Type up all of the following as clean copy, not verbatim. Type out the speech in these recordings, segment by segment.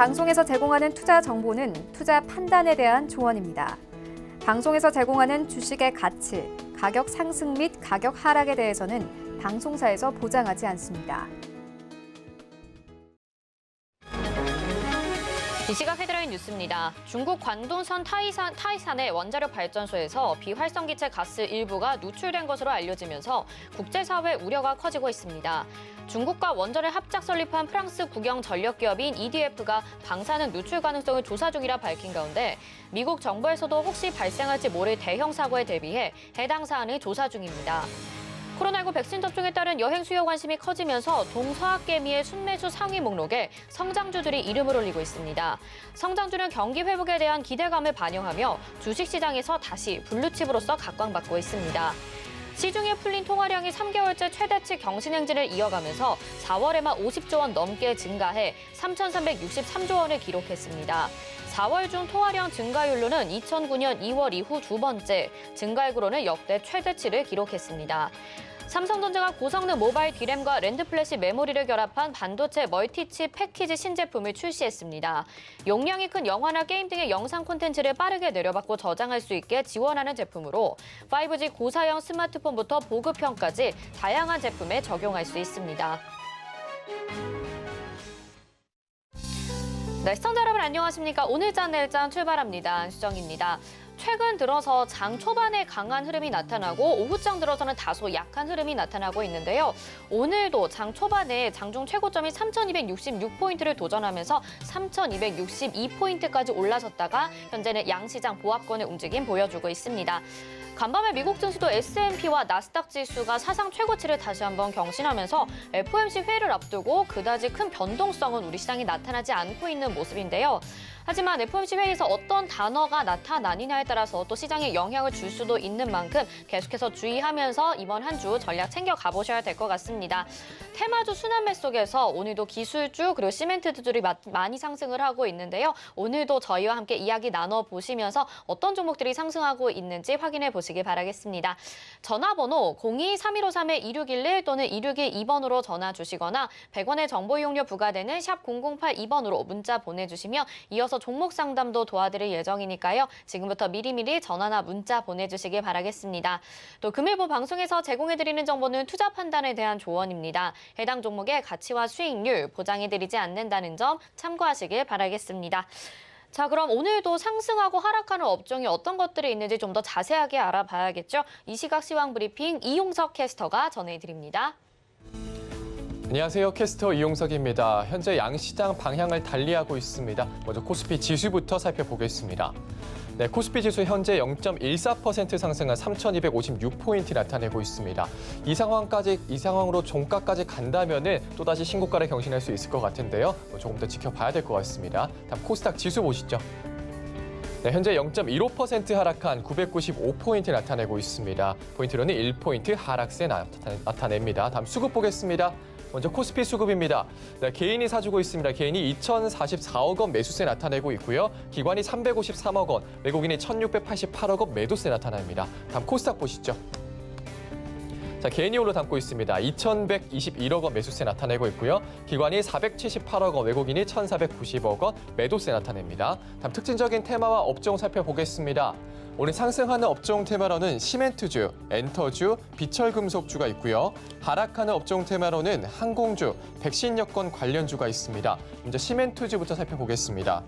방송에서 제공하는 투자 정보는 투자 판단에 대한 조언입니다. 방송에서 제공하는 주식의 가치, 가격 상승 및 가격 하락에 대해서는 방송사에서 보장하지 않습니다. 이 시각 헤드라인 뉴스입니다. 중국 관동성 타이산의 원자력 발전소에서 비활성기체 가스 일부가 누출된 것으로 알려지면서 국제사회 우려가 커지고 있습니다. 중국과 원전을 합작 설립한 프랑스 국영 전력기업인 EDF가 방사능 누출 가능성을 조사 중이라 밝힌 가운데 미국 정부에서도 혹시 발생할지 모를 대형 사고에 대비해 해당 사안을 조사 중입니다. 코로나19 백신 접종에 따른 여행 수요 관심이 커지면서 동서학개미의 순매수 상위 목록에 성장주들이 이름을 올리고 있습니다. 성장주는 경기 회복에 대한 기대감을 반영하며 주식시장에서 다시 블루칩으로서 각광받고 있습니다. 시중에 풀린 통화량이 3개월째 최대치 경신 행진을 이어가면서 4월에만 50조 원 넘게 증가해 3,363조 원을 기록했습니다. 4월 중 통화량 증가율로는 2009년 2월 이후 두 번째, 증가액으로는 역대 최대치를 기록했습니다. 삼성전자가 고성능 모바일 D램과 랜드플래시 메모리를 결합한 반도체 멀티칩 패키지 신제품을 출시했습니다. 용량이 큰 영화나 게임 등의 영상 콘텐츠를 빠르게 내려받고 저장할 수 있게 지원하는 제품으로 5G 고사양 스마트폰부터 보급형까지 다양한 제품에 적용할 수 있습니다. 네, 시청자 여러분 안녕하십니까? 오늘 짠 내일 짠 출발합니다. 수정입니다. 최근 들어서 장 초반에 강한 흐름이 나타나고 오후장 들어서는 다소 약한 흐름이 나타나고 있는데요. 오늘도 장 초반에 장중 최고점이 3,266포인트를 도전하면서 3,262포인트까지 올라섰다가 현재는 양시장 보합권의 움직임 보여주고 있습니다. 간밤에 미국 증시도 S&P와 나스닥 지수가 사상 최고치를 다시 한번 경신하면서 FOMC 회의를 앞두고 그다지 큰 변동성은 우리 시장에 나타나지 않고 있는 모습인데요. 하지만 FOMC 회의에서 어떤 단어가 나타나느냐에 따라서 또 시장에 영향을 줄 수도 있는 만큼 계속해서 주의하면서 이번 한 주 전략 챙겨 가보셔야 될 것 같습니다. 테마주 순환매 속에서 오늘도 기술주 그리고 시멘트주들이 많이 상승을 하고 있는데요. 오늘도 저희와 함께 이야기 나눠보시면서 어떤 종목들이 상승하고 있는지 확인해 보시기 바라겠습니다. 전화번호 02-3153-2611 또는 2612번으로 전화 주시거나 100원의 정보 이용료 부과되는 샵 0082번으로 문자 보내주시면 이어서 종목 상담도 도와드릴 예정이니까요. 지금부터 미리미리 전화나 문자 보내주시기 바라겠습니다. 또 금일보 방송에서 제공해드리는 정보는 투자 판단에 대한 조언입니다. 해당 종목의 가치와 수익률 보장해드리지 않는다는 점 참고하시길 바라겠습니다. 자, 그럼 오늘도 상승하고 하락하는 업종이 어떤 것들이 있는지 좀 더 자세하게 알아봐야겠죠. 이 시각 시황 브리핑 이용석 캐스터가 전해드립니다. 안녕하세요. 캐스터 이용석입니다. 현재 양시장 방향을 달리하고 있습니다. 먼저 코스피 지수부터 살펴보겠습니다. 네, 코스피 지수 현재 0.14% 상승한 3,256포인트 나타내고 있습니다. 이 상황으로 종가까지 간다면은 또다시 신고가를 경신할 수 있을 것 같은데요. 조금 더 지켜봐야 될 것 같습니다. 다음 코스닥 지수 보시죠. 네, 현재 0.15% 하락한 995포인트 나타내고 있습니다. 포인트로는 1포인트 하락세 나타냅니다. 다음 수급 보겠습니다. 먼저 코스피 수급입니다. 네, 개인이 사주고 있습니다. 개인이 2,044억 원 매수세 나타내고 있고요. 기관이 353억 원, 외국인이 1,688억 원 매도세 나타납니다. 다음 코스닥 보시죠. 자, 개인이 올라 담고 있습니다. 2,121억 원 매수세 나타내고 있고요. 기관이 478억 원, 외국인이 1,490억 원 매도세 나타냅니다. 다음 특징적인 테마와 업종 살펴보겠습니다. 오늘 상승하는 업종 테마로는 시멘트주, 엔터주, 비철금속주가 있고요. 하락하는 업종 테마로는 항공주, 백신 여건 관련주가 있습니다. 먼저 시멘트주부터 살펴보겠습니다.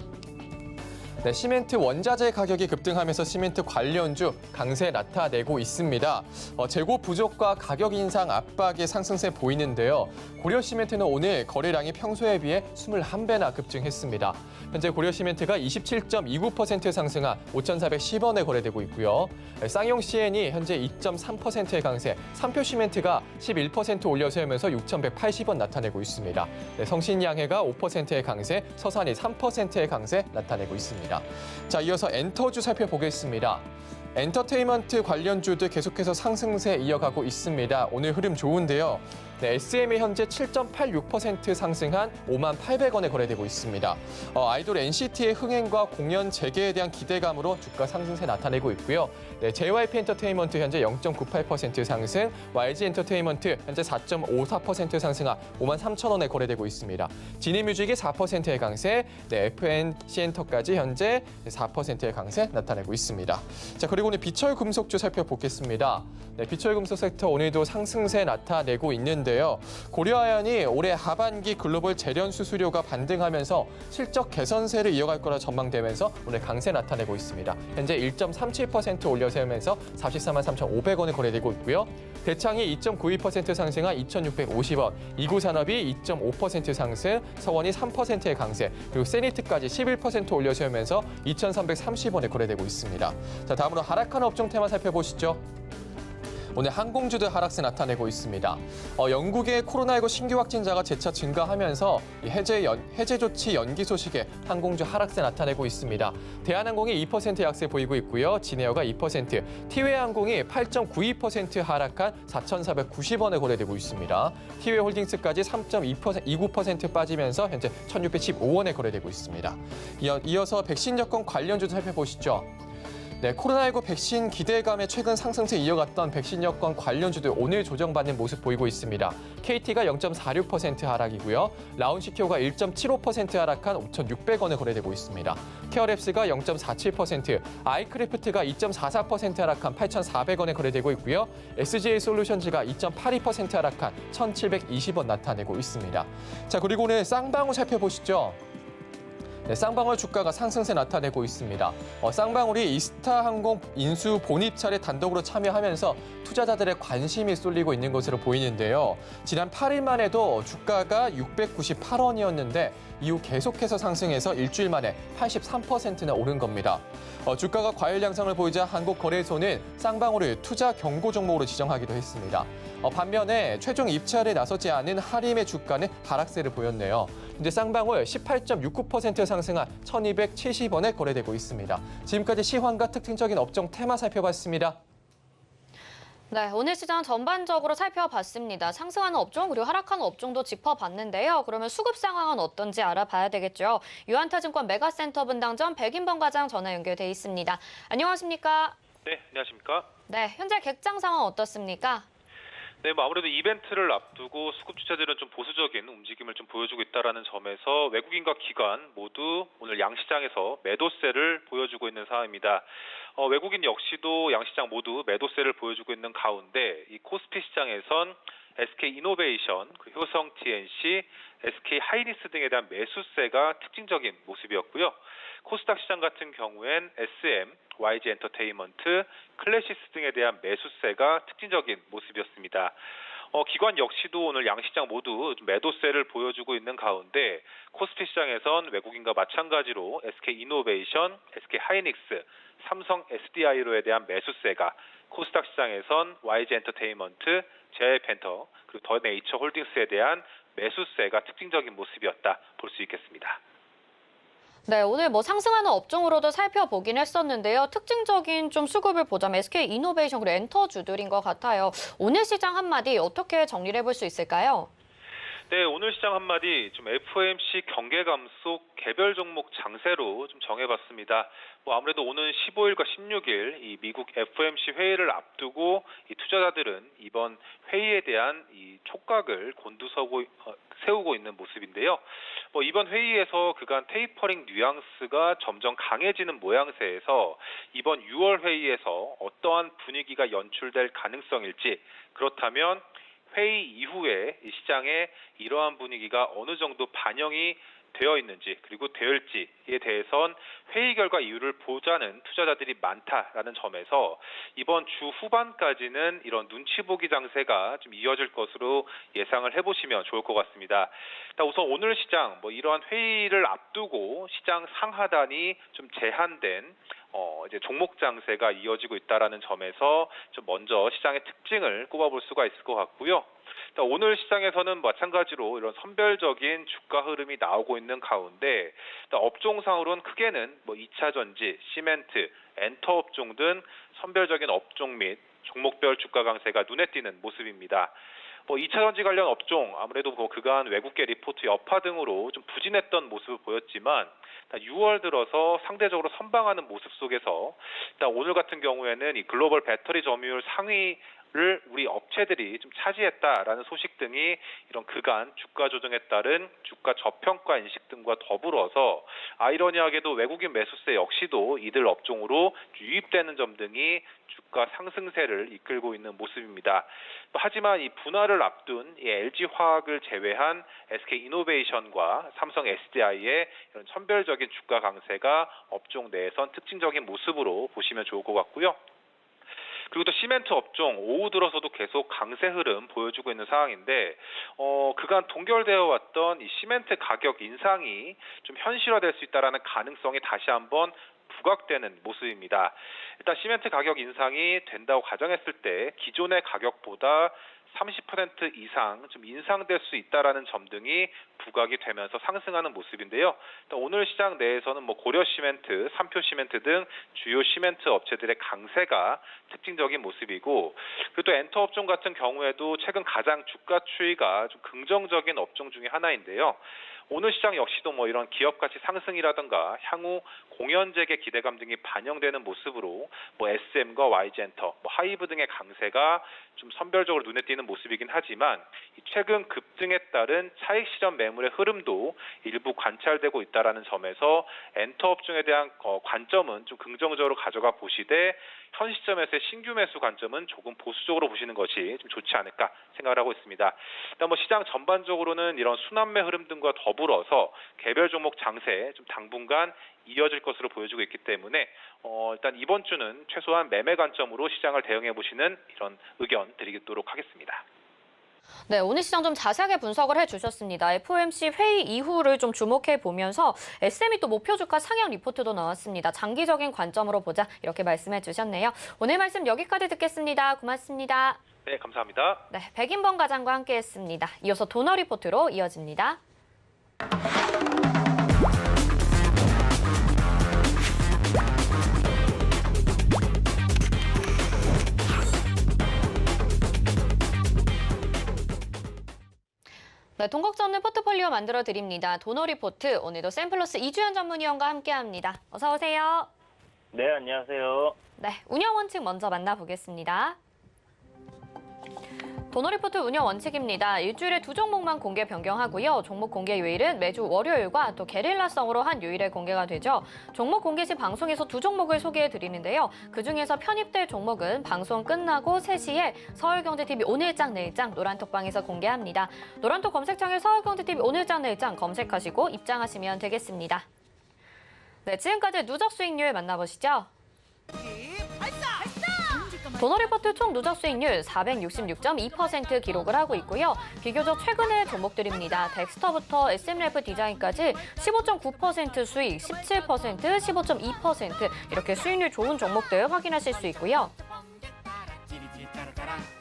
네, 시멘트 원자재 가격이 급등하면서 시멘트 관련주 강세 나타내고 있습니다. 재고 부족과 가격 인상 압박의 상승세 보이는데요. 고려시멘트는 오늘 거래량이 평소에 비해 21배나 급증했습니다. 현재 고려시멘트가 27.29% 상승한 5,410원에 거래되고 있고요. 쌍용CN이 현재 2.3%의 강세, 삼표시멘트가 11% 올려 세우면서 6,180원 나타내고 있습니다. 네, 성신양해가 5%의 강세, 서산이 3%의 강세 나타내고 있습니다. 자, 이어서 엔터주 살펴보겠습니다. 엔터테인먼트 관련주들 계속해서 상승세 이어가고 있습니다. 오늘 흐름 좋은데요. 네, SM이 현재 7.86% 상승한 58,800원에 거래되고 있습니다. 아이돌 NCT의 흥행과 공연 재개에 대한 기대감으로 주가 상승세 나타내고 있고요. 네, JYP 엔터테인먼트 현재 0.98% 상승, YG 엔터테인먼트 현재 4.54% 상승한 53,000원에 거래되고 있습니다. 지니뮤직이 4%의 강세, 네, FNC 엔터까지 현재 4%의 강세 나타내고 있습니다. 자, 그리고 오늘 비철 금속주 살펴보겠습니다. 네, 비철 금속 섹터 오늘도 상승세 나타내고 있는데요. 고려아연이 올해 하반기 글로벌 재련 수수료가 반등하면서 실적 개선세를 이어갈 거라 전망되면서 오늘 강세 나타내고 있습니다. 현재 1.37% 올려 세우면서 44만 3,500원에 거래되고 있고요. 대창이 2.92% 상승한 2,650원, 이구산업이 2.5% 상승, 서원이 3%의 강세, 그리고 세니트까지 11% 올려 세우면서 2,330원에 거래되고 있습니다. 자, 다음으로 하락하는 업종 테마 살펴보시죠. 오늘 항공주도 하락세 나타내고 있습니다. 영국의 코로나19 신규 확진자가 재차 증가하면서 해제 조치 연기 소식에 항공주 하락세 나타내고 있습니다. 대한항공이 2% 약세 보이고 있고요. 진에어가 2%, 티웨이항공이 8.92% 하락한 4,490원에 거래되고 있습니다. 티웨이홀딩스까지 3.29% 빠지면서 현재 1,615원에 거래되고 있습니다. 이어서 백신 여건 관련주도 살펴보시죠. 네, 코로나19 백신 기대감에 최근 상승세 이어갔던 백신 여건 관련주들 오늘 조정받는 모습 보이고 있습니다. KT가 0.46% 하락이고요. 라운시큐가 1.75% 하락한 5,600원에 거래되고 있습니다. 케어랩스가 0.47%, 아이크래프트가 2.44% 하락한 8,400원에 거래되고 있고요. SGA솔루션즈가 2.82% 하락한 1,720원 나타내고 있습니다. 자, 그리고 오늘 쌍방울 살펴보시죠. 네, 쌍방울 주가가 상승세 나타내고 있습니다. 쌍방울이 이스타항공 인수 본입찰에 단독으로 참여하면서 투자자들의 관심이 쏠리고 있는 것으로 보이는데요. 지난 8일만 해도 주가가 698원이었는데 이후 계속해서 상승해서 일주일 만에 83%나 오른 겁니다. 주가가 과열 양상을 보이자 한국거래소는 쌍방울을 투자 경고 종목으로 지정하기도 했습니다. 반면에 최종 입찰에 나서지 않은 하림의 주가는 하락세를 보였네요. 현재 쌍방울 18.69% 상승한 1,270원에 거래되고 있습니다. 지금까지 시황과 특징적인 업종 테마 살펴봤습니다. 네, 오늘 시장 전반적으로 살펴봤습니다. 상승하는 업종 그리고 하락하는 업종도 짚어봤는데요. 그러면 수급 상황은 어떤지 알아봐야 되겠죠. 유한타증권 메가센터 분당점 백인범 과장 전화 연결돼 있습니다. 안녕하십니까? 네, 안녕하십니까? 네, 현재 객장 상황 어떻습니까? 네, 아무래도 이벤트를 앞두고 수급 주체들은 좀 보수적인 움직임을 좀 보여주고 있다라는 점에서 외국인과 기관 모두 오늘 양시장에서 매도세를 보여주고 있는 상황입니다. 외국인 역시도 양시장 모두 매도세를 보여주고 있는 가운데 이 코스피 시장에선 SK이노베이션, 효성 TNC, SK하이닉스 등에 대한 매수세가 특징적인 모습이었고요. 코스닥 시장 같은 경우엔 SM, YG 엔터테인먼트, 클래시스 등에 대한 매수세가 특징적인 모습이었습니다. 기관 역시도 오늘 양시장 모두 매도세를 보여주고 있는 가운데 코스피 시장에선 외국인과 마찬가지로 SK이노베이션, SK하이닉스, 삼성 SDI로에 대한 매수세가 코스닥 시장에선 YG 엔터테인먼트, JF펜터, 그리고 더 네이처 홀딩스에 대한 매수세가 특징적인 모습이었다 볼 수 있겠습니다. 네, 오늘 상승하는 업종으로도 살펴보긴 했었는데요. 특징적인 좀 수급을 보자면 SK이노베이션 그리고 엔터주들인 것 같아요. 오늘 시장 한마디 어떻게 정리를 해볼 수 있을까요? 네, 오늘 시장 한마디 좀 FOMC 경계감 속 개별 종목 장세로 좀 정해봤습니다. 아무래도 오는 15일과 16일 이 미국 FOMC 회의를 앞두고 이 투자자들은 이번 회의에 대한 이 촉각을 세우고 있는 모습인데요. 이번 회의에서 그간 테이퍼링 뉘앙스가 점점 강해지는 모양새에서 이번 6월 회의에서 어떠한 분위기가 연출될 가능성일지, 그렇다면 회의 이후에 이 시장에 이러한 분위기가 어느 정도 반영이 되어 있는지 그리고 되을지에 대해선 회의 결과 이유를 보자는 투자자들이 많다라는 점에서 이번 주 후반까지는 이런 눈치 보기 장세가 좀 이어질 것으로 예상을 해보시면 좋을 것 같습니다. 우선 오늘 시장 이러한 회의를 앞두고 시장 상하단이 좀 제한된 이제 종목 장세가 이어지고 있다라는 점에서 좀 먼저 시장의 특징을 꼽아볼 수가 있을 것 같고요. 오늘 시장에서는 마찬가지로 이런 선별적인 주가 흐름이 나오고 있는 가운데 업종상으로는 크게는 2차 전지, 시멘트, 엔터 업종 등 선별적인 업종 및 종목별 주가 강세가 눈에 띄는 모습입니다. 뭐 2차 전지 관련 업종 아무래도 뭐 그간 외국계 리포트 여파 등으로 좀 부진했던 모습을 보였지만 6월 들어서 상대적으로 선방하는 모습 속에서 일단 오늘 같은 경우에는 이 글로벌 배터리 점유율 상위를 우리 업체들이 좀 차지했다라는 소식 등이 이런 그간 주가 조정에 따른 주가 저평가 인식 등과 더불어서 아이러니하게도 외국인 매수세 역시도 이들 업종으로 유입되는 점 등이 주가 상승세를 이끌고 있는 모습입니다. 하지만 이 분할을 앞둔 이 LG화학을 제외한 SK이노베이션과 삼성 SDI의 이런 선별적인 주가 강세가 업종 내에선 특징적인 모습으로 보시면 좋을 것 같고요. 그리고 또 시멘트 업종 오후 들어서도 계속 강세 흐름 보여주고 있는 상황인데 그간 동결되어 왔던 이 시멘트 가격 인상이 좀 현실화될 수 있다라는 가능성이 다시 한번 부각되는 모습입니다. 일단 시멘트 가격 인상이 된다고 가정했을 때 기존의 가격보다 30% 이상 좀 인상될 수 있다라는 점 등이 부각이 되면서 상승하는 모습인데요. 오늘 시장 내에서는 뭐 고려시멘트, 삼표시멘트 등 주요 시멘트 업체들의 강세가 특징적인 모습이고, 그리고 또 엔터 업종 같은 경우에도 최근 가장 주가 추이가 좀 긍정적인 업종 중에 하나인데요. 오늘 시장 역시도 뭐 이런 기업 가치 상승이라든가 향후 공연 재개 기대감 등이 반영되는 모습으로 뭐 SM과 YG엔터, 뭐 하이브 등의 강세가 좀 선별적으로 눈에 띄는 모습이긴 하지만 최근 급등에 따른 차익 실현 매물의 흐름도 일부 관찰되고 있다라는 점에서 엔터 업종에 대한 관점은 좀 긍정적으로 가져가 보시되 현 시점에서의 신규 매수 관점은 조금 보수적으로 보시는 것이 좀 좋지 않을까 생각을 하고 있습니다. 일단 뭐 시장 전반적으로는 이런 순환매 흐름 등과 더불어서 개별 종목 장세 좀 당분간 이어질 것으로 보여지고 있기 때문에 일단 이번 주는 최소한 매매 관점으로 시장을 대응해 보시는 이런 의견 드리도록 하겠습니다. 네, 오늘 시장 좀 자세하게 분석을 해주셨습니다. FOMC 회의 이후를 좀 주목해 보면서 SM이 또 목표 주가 상향 리포트도 나왔습니다. 장기적인 관점으로 보자 이렇게 말씀해 주셨네요. 오늘 말씀 여기까지 듣겠습니다. 고맙습니다. 네, 감사합니다. 네, 백인범 과장과 함께했습니다. 이어서 도너 리포트로 이어집니다. 네, 돈 걱정 없는 포트폴리오 만들어 드립니다. 도너 리포트 오늘도 샘플러스 이주연 전문위원과 함께합니다. 어서 오세요. 네, 안녕하세요. 네, 운영 원칙 먼저 만나보겠습니다. 도너 리포트 운영 원칙입니다. 일주일에 2종목만 공개 변경하고요. 종목 공개 요일은 매주 월요일과 또 게릴라성으로 한 요일에 공개가 되죠. 종목 공개 시 방송에서 2종목을 소개해 드리는데요. 그중에서 편입될 종목은 방송 끝나고 3시에 서울경제TV 오늘장 내일장 노란톡방에서 공개합니다. 노란톡 검색창에 서울경제TV 오늘장 내일장 검색하시고 입장하시면 되겠습니다. 네, 지금까지 누적 수익률 만나보시죠. 도너 리포트 총 누적 수익률 466.2% 기록을 하고 있고요. 비교적 최근의 종목들입니다. 덱스터부터 SM래프 디자인까지 15.9% 수익, 17%, 15.2% 이렇게 수익률 좋은 종목들 확인하실 수 있고요.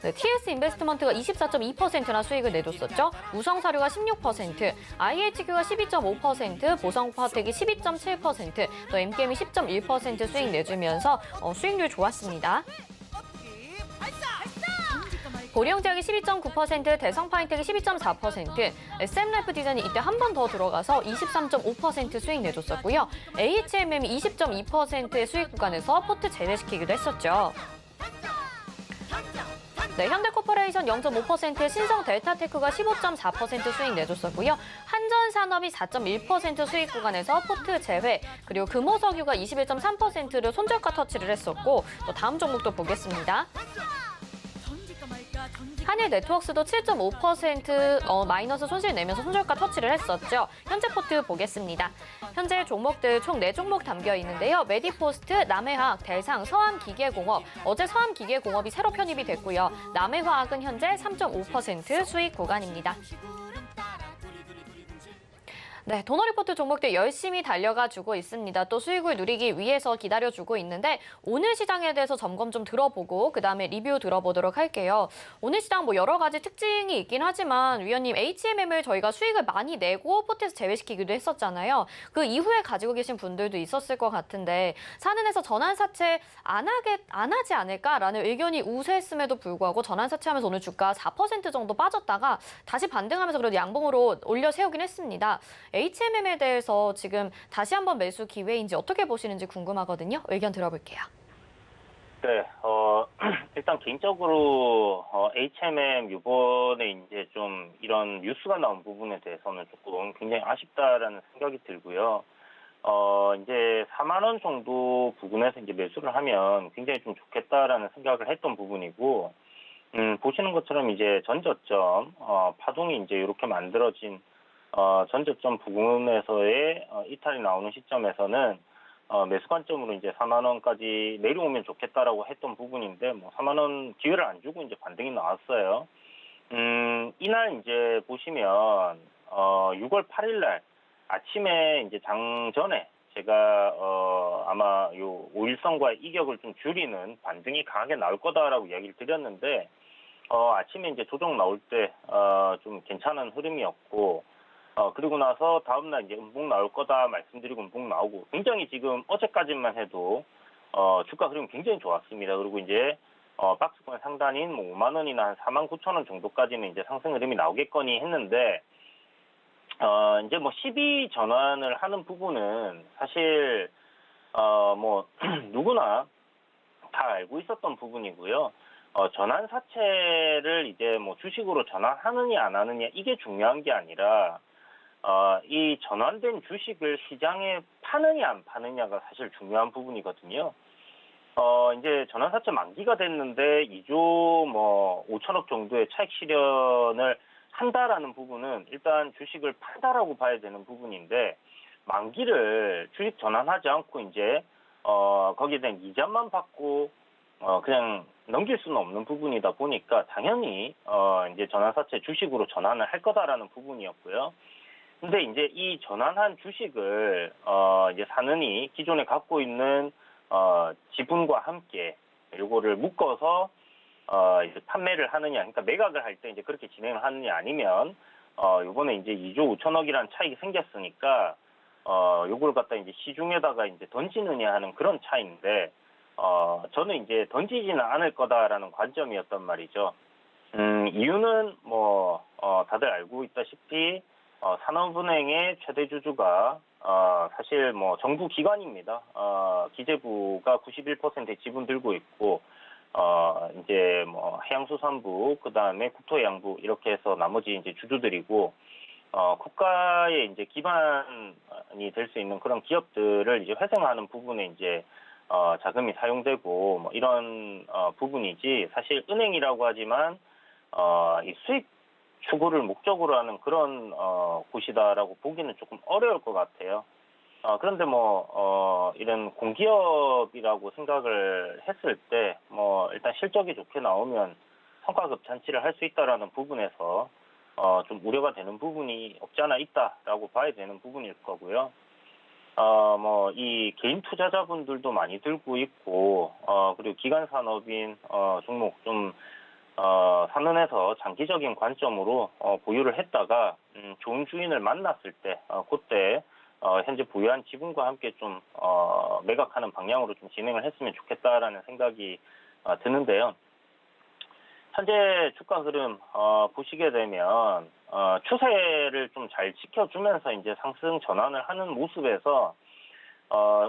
네, TS 인베스트먼트가 24.2%나 수익을 내줬었죠. 우성사료가 16%, IHQ가 12.5%, 보성파텍이 12.7%, 또 M게임이 10.1% 수익 내주면서 수익률 좋았습니다. 고리형제약이 12.9%, 대성파인텍이 12.4%, SM라이프 디자인이 이때 한 번 더 들어가서 23.5% 수익 내줬었고요. HMM이 20.2%의 수익 구간에서 포트 제외시키기도 했었죠. 네, 현대코퍼레이션 0.5%, 신성 델타테크가 15.4% 수익 내줬었고요. 한전산업이 4.1% 수익 구간에서 포트 제외, 그리고 금호석유가 21.3%를 손절가 터치를 했었고, 또 다음 종목도 보겠습니다. 한일네트워크스도 7.5% 마이너스 손실 내면서 손절가 터치를 했었죠. 현재 포트 보겠습니다. 현재 종목들 총 4종목 담겨 있는데요. 메디포스트, 남해화학, 대상, 서암기계공업. 어제 서암기계공업이 새로 편입이 됐고요. 남해화학은 현재 3.5% 수익 구간입니다. 네, 도너리포트 종목들 열심히 달려가주고 있습니다. 또 수익을 누리기 위해서 기다려주고 있는데 오늘 시장에 대해서 점검 좀 들어보고 그다음에 리뷰 들어보도록 할게요. 오늘 시장 뭐 여러 가지 특징이 있긴 하지만 위원님 HMM을 저희가 수익을 많이 내고 포트에서 제외시키기도 했었잖아요. 그 이후에 가지고 계신 분들도 있었을 것 같은데 산은에서 전환사채 안 하지 않을까라는 의견이 우세했음에도 불구하고 전환사채하면서 오늘 주가 4% 정도 빠졌다가 다시 반등하면서 그래도 양봉으로 올려 세우긴 했습니다. HMM에 대해서 지금 다시 한번 매수 기회인지 어떻게 보시는지 궁금하거든요. 의견 들어볼게요. 네, 일단 개인적으로 HMM 이번에 이제 좀 이런 뉴스가 나온 부분에 대해서는 조금 굉장히 아쉽다라는 생각이 들고요. 이제 4만 원 정도 부근에서 이제 매수를 하면 굉장히 좀 좋겠다라는 생각을 했던 부분이고, 보시는 것처럼 이제 전저점, 파동이 이제 이렇게 만들어진 전저점 부근에서의 이탈이 나오는 시점에서는 매수 관점으로 이제 4만 원까지 내려오면 좋겠다라고 했던 부분인데, 뭐 4만 원 기회를 안 주고 이제 반등이 나왔어요. 이날 이제 보시면 6월 8일 날 아침에 이제 장 전에 제가 아마 요 5일선과의 이격을 좀 줄이는 반등이 강하게 나올 거다라고 이야기를 드렸는데, 아침에 이제 조정 나올 때 좀 괜찮은 흐름이었고, 그리고 나서 다음날 이제 음봉 나올 거다 말씀드리고 음봉 나오고, 굉장히 지금 어제까지만 해도 주가 흐름 굉장히 좋았습니다. 그리고 이제 박스권 상단인 뭐 5만 원이나 한 4만 9천 원 정도까지는 이제 상승 흐름이 나오겠거니 했는데, 이제 뭐 12 전환을 하는 부분은 사실 뭐 누구나 다 알고 있었던 부분이고요. 전환 사채를 이제 뭐 주식으로 전환하느냐 안 하느냐 이게 중요한 게 아니라, 이 전환된 주식을 시장에 파느냐 안 파느냐가 사실 중요한 부분이거든요. 이제 전환사채 만기가 됐는데 2조 뭐 5천억 정도의 차익 실현을 한다라는 부분은 일단 주식을 판다라고 봐야 되는 부분인데, 만기를 주식 전환하지 않고 이제 거기에 대한 이자만 받고 그냥 넘길 수는 없는 부분이다 보니까 당연히 이제 전환사채 주식으로 전환을 할 거다라는 부분이었고요. 근데 이제 이 전환한 주식을 이제 사느니 기존에 갖고 있는 지분과 함께 요거를 묶어서 이제 판매를 하느냐, 그러니까 매각을 할 때 이제 그렇게 진행을 하느냐, 아니면 요번에 이제 2조 5천억이라는 차익이 생겼으니까 요걸 갖다 이제 시중에다가 이제 던지느냐 하는 그런 차이인데, 저는 이제 던지지는 않을 거다라는 관점이었단 말이죠. 이유는 뭐 다들 알고 있다시피 산업은행의 최대 주주가 사실 뭐 정부 기관입니다. 기재부가 91%의 지분 들고 있고, 이제 뭐 해양수산부, 그 다음에 국토해양부 이렇게 해서 나머지 이제 주주들이고, 국가의 이제 기반이 될 수 있는 그런 기업들을 이제 회생하는 부분에 이제 자금이 사용되고 뭐 이런 부분이지, 사실 은행이라고 하지만 이 수익 추구를 목적으로 하는 그런 곳이다라고 보기는 조금 어려울 것 같아요. 그런데 뭐 이런 공기업이라고 생각을 했을 때 뭐 일단 실적이 좋게 나오면 성과급 잔치를 할 수 있다라는 부분에서 좀 우려가 되는 부분이 없지 않아 있다라고 봐야 되는 부분일 거고요. 뭐 이 개인 투자자분들도 많이 들고 있고, 그리고 기관 산업인 종목 좀 산은에서 장기적인 관점으로 보유를 했다가 좋은 주인을 만났을 때 그때 현재 보유한 지분과 함께 좀 매각하는 방향으로 좀 진행을 했으면 좋겠다라는 생각이 드는데요. 현재 주가 흐름 보시게 되면 추세를 좀 잘 지켜주면서 이제 상승 전환을 하는 모습에서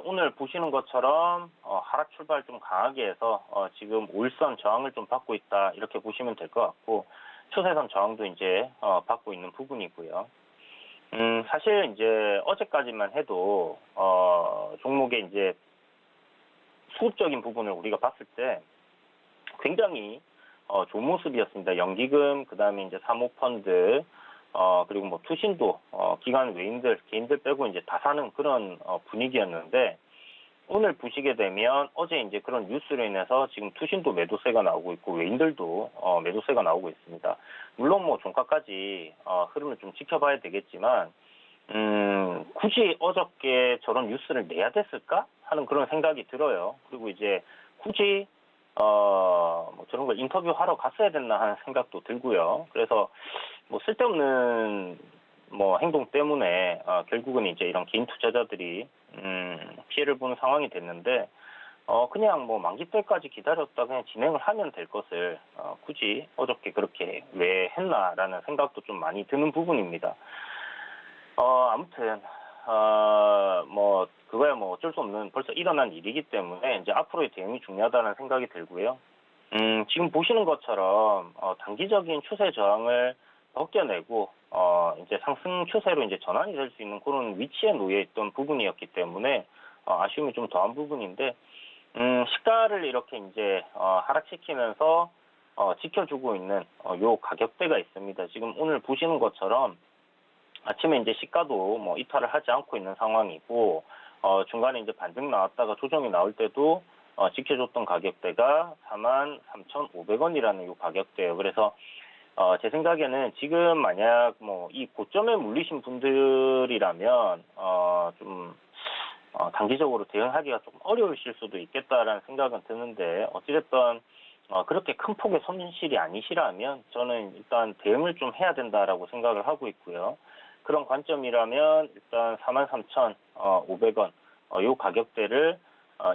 오늘 보시는 것처럼 하락 출발 좀 강하게 해서 지금 5일선 저항을 좀 받고 있다, 이렇게 보시면 될 것 같고, 추세선 저항도 이제 받고 있는 부분이고요. 사실 이제 어제까지만 해도 종목의 이제 수급적인 부분을 우리가 봤을 때 굉장히 좋은 모습이었습니다. 연기금, 그 다음에 이제 사모펀드, 그리고 뭐 투신도 기관 외인들, 개인들 빼고 이제 다 사는 그런 분위기였는데, 오늘 보시게 되면 어제 이제 그런 뉴스로 인해서 지금 투신도 매도세가 나오고 있고 외인들도 매도세가 나오고 있습니다. 물론 뭐 종가까지 흐름을 좀 지켜봐야 되겠지만, 굳이 어저께 저런 뉴스를 내야 됐을까 하는 그런 생각이 들어요. 그리고 이제 굳이 뭐 저런 걸 인터뷰하러 갔어야 됐나 하는 생각도 들고요. 그래서 뭐 쓸데없는 뭐 행동 때문에 결국은 이제 이런 개인 투자자들이 피해를 보는 상황이 됐는데 그냥 뭐 만기 때까지 기다렸다 그냥 진행을 하면 될 것을 굳이 어저께 그렇게 왜 했나라는 생각도 좀 많이 드는 부분입니다. 아무튼 뭐 그거야 뭐 어쩔 수 없는 벌써 일어난 일이기 때문에 이제 앞으로의 대응이 중요하다는 생각이 들고요. 지금 보시는 것처럼 단기적인 추세 저항을 벗겨내고 이제 상승 추세로 이제 전환이 될 수 있는 그런 위치에 놓여 있던 부분이었기 때문에 아쉬움이 좀 더한 부분인데 시가를 이렇게 이제 하락시키면서 지켜주고 있는 요 가격대가 있습니다. 지금 오늘 보시는 것처럼 아침에 이제 시가도 뭐 이탈을 하지 않고 있는 상황이고 중간에 이제 반등 나왔다가 조정이 나올 때도 지켜줬던 가격대가 43,500원이라는 요 가격대예요. 그래서 제 생각에는 지금 만약 뭐 이 고점에 물리신 분들이라면 좀 단기적으로 대응하기가 좀 어려우실 수도 있겠다라는 생각은 드는데 어찌됐든 그렇게 큰 폭의 손실이 아니시라면 저는 일단 대응을 좀 해야 된다라고 생각을 하고 있고요. 그런 관점이라면 일단 43,500원 요 가격대를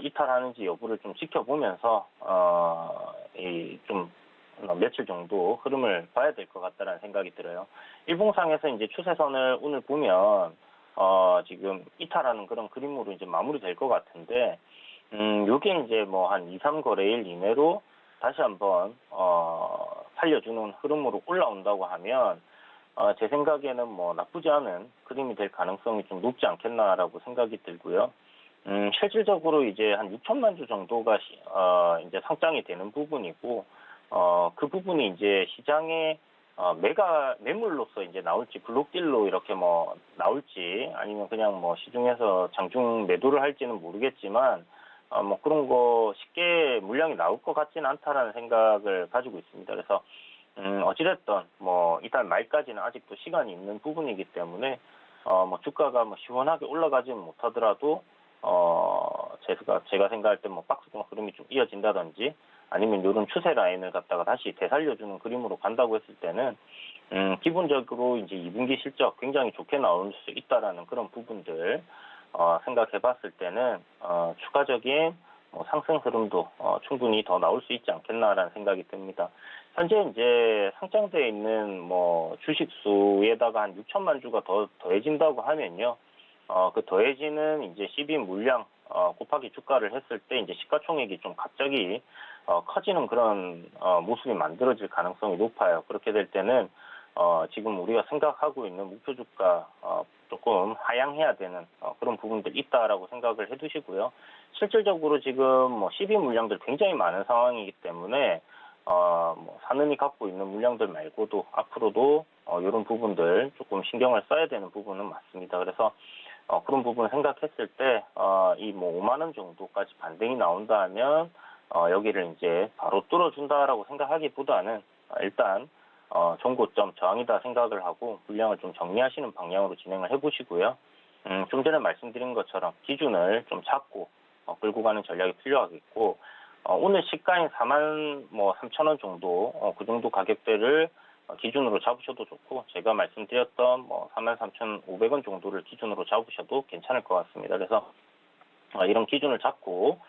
이탈하는지 여부를 좀 지켜보면서 좀 며칠 정도 흐름을 봐야 될 것 같다라는 생각이 들어요. 일봉상에서 이제 추세선을 오늘 보면 지금 이탈하는 그런 그림으로 이제 마무리될 것 같은데 요게 이제 뭐 한 2, 3거래일 이내로 다시 한번 살려주는 흐름으로 올라온다고 하면 제 생각에는 뭐 나쁘지 않은 그림이 될 가능성이 좀 높지 않겠나라고 생각이 들고요. 실질적으로 이제 한 6천만 주 정도가 이제 상장이 되는 부분이고 그 부분이 이제 시장에 매물로서 이제 나올지 블록딜로 이렇게 뭐 나올지 아니면 그냥 뭐 시중에서 장중 매도를 할지는 모르겠지만 뭐 그런 거 쉽게 물량이 나올 것 같지는 않다라는 생각을 가지고 있습니다. 그래서 어찌됐든 뭐 이달 말까지는 아직도 시간이 있는 부분이기 때문에 뭐 주가가 뭐 시원하게 올라가지는 못하더라도 제가 생각할 때 뭐 박스권 흐름이 좀 이어진다든지 아니면 이런 추세 라인을 갖다가 다시 되살려주는 그림으로 간다고 했을 때는 기본적으로 이제 2분기 실적 굉장히 좋게 나올 수 있다라는 그런 부분들 생각해봤을 때는 추가적인 뭐 상승 흐름도 충분히 더 나올 수 있지 않겠나라는 생각이 듭니다. 현재 이제 상장되어 있는 뭐 주식 수에다가 한 6천만 주가 더 더해진다고 하면요, 그 더해지는 이제 CB 물량 곱하기 주가를 했을 때 이제 시가총액이 좀 갑자기 커지는 그런 모습이 만들어질 가능성이 높아요. 그렇게 될 때는 지금 우리가 생각하고 있는 목표 주가 조금 하향해야 되는 그런 부분들이 있다라고 생각을 해두시고요. 실질적으로 지금 뭐 CB 물량들 굉장히 많은 상황이기 때문에 뭐 사는이 갖고 있는 물량들 말고도 앞으로도 이런 부분들 조금 신경을 써야 되는 부분은 맞습니다. 그래서 그런 부분을 생각했을 때 이 뭐 5만 원 정도까지 반등이 나온다 하면 여기를 이제 바로 뚫어준다라고 생각하기보다는 일단 종고점 저항이다 생각을 하고 물량을 좀 정리하시는 방향으로 진행을 해보시고요. 좀 전에 말씀드린 것처럼 기준을 좀 잡고 끌고 가는 전략이 필요하겠고 오늘 시가인 4만 뭐 3천 원 정도 그 정도 가격대를 기준으로 잡으셔도 좋고 제가 말씀드렸던 뭐 43,500원 정도를 기준으로 잡으셔도 괜찮을 것 같습니다. 그래서 이런 기준을 잡고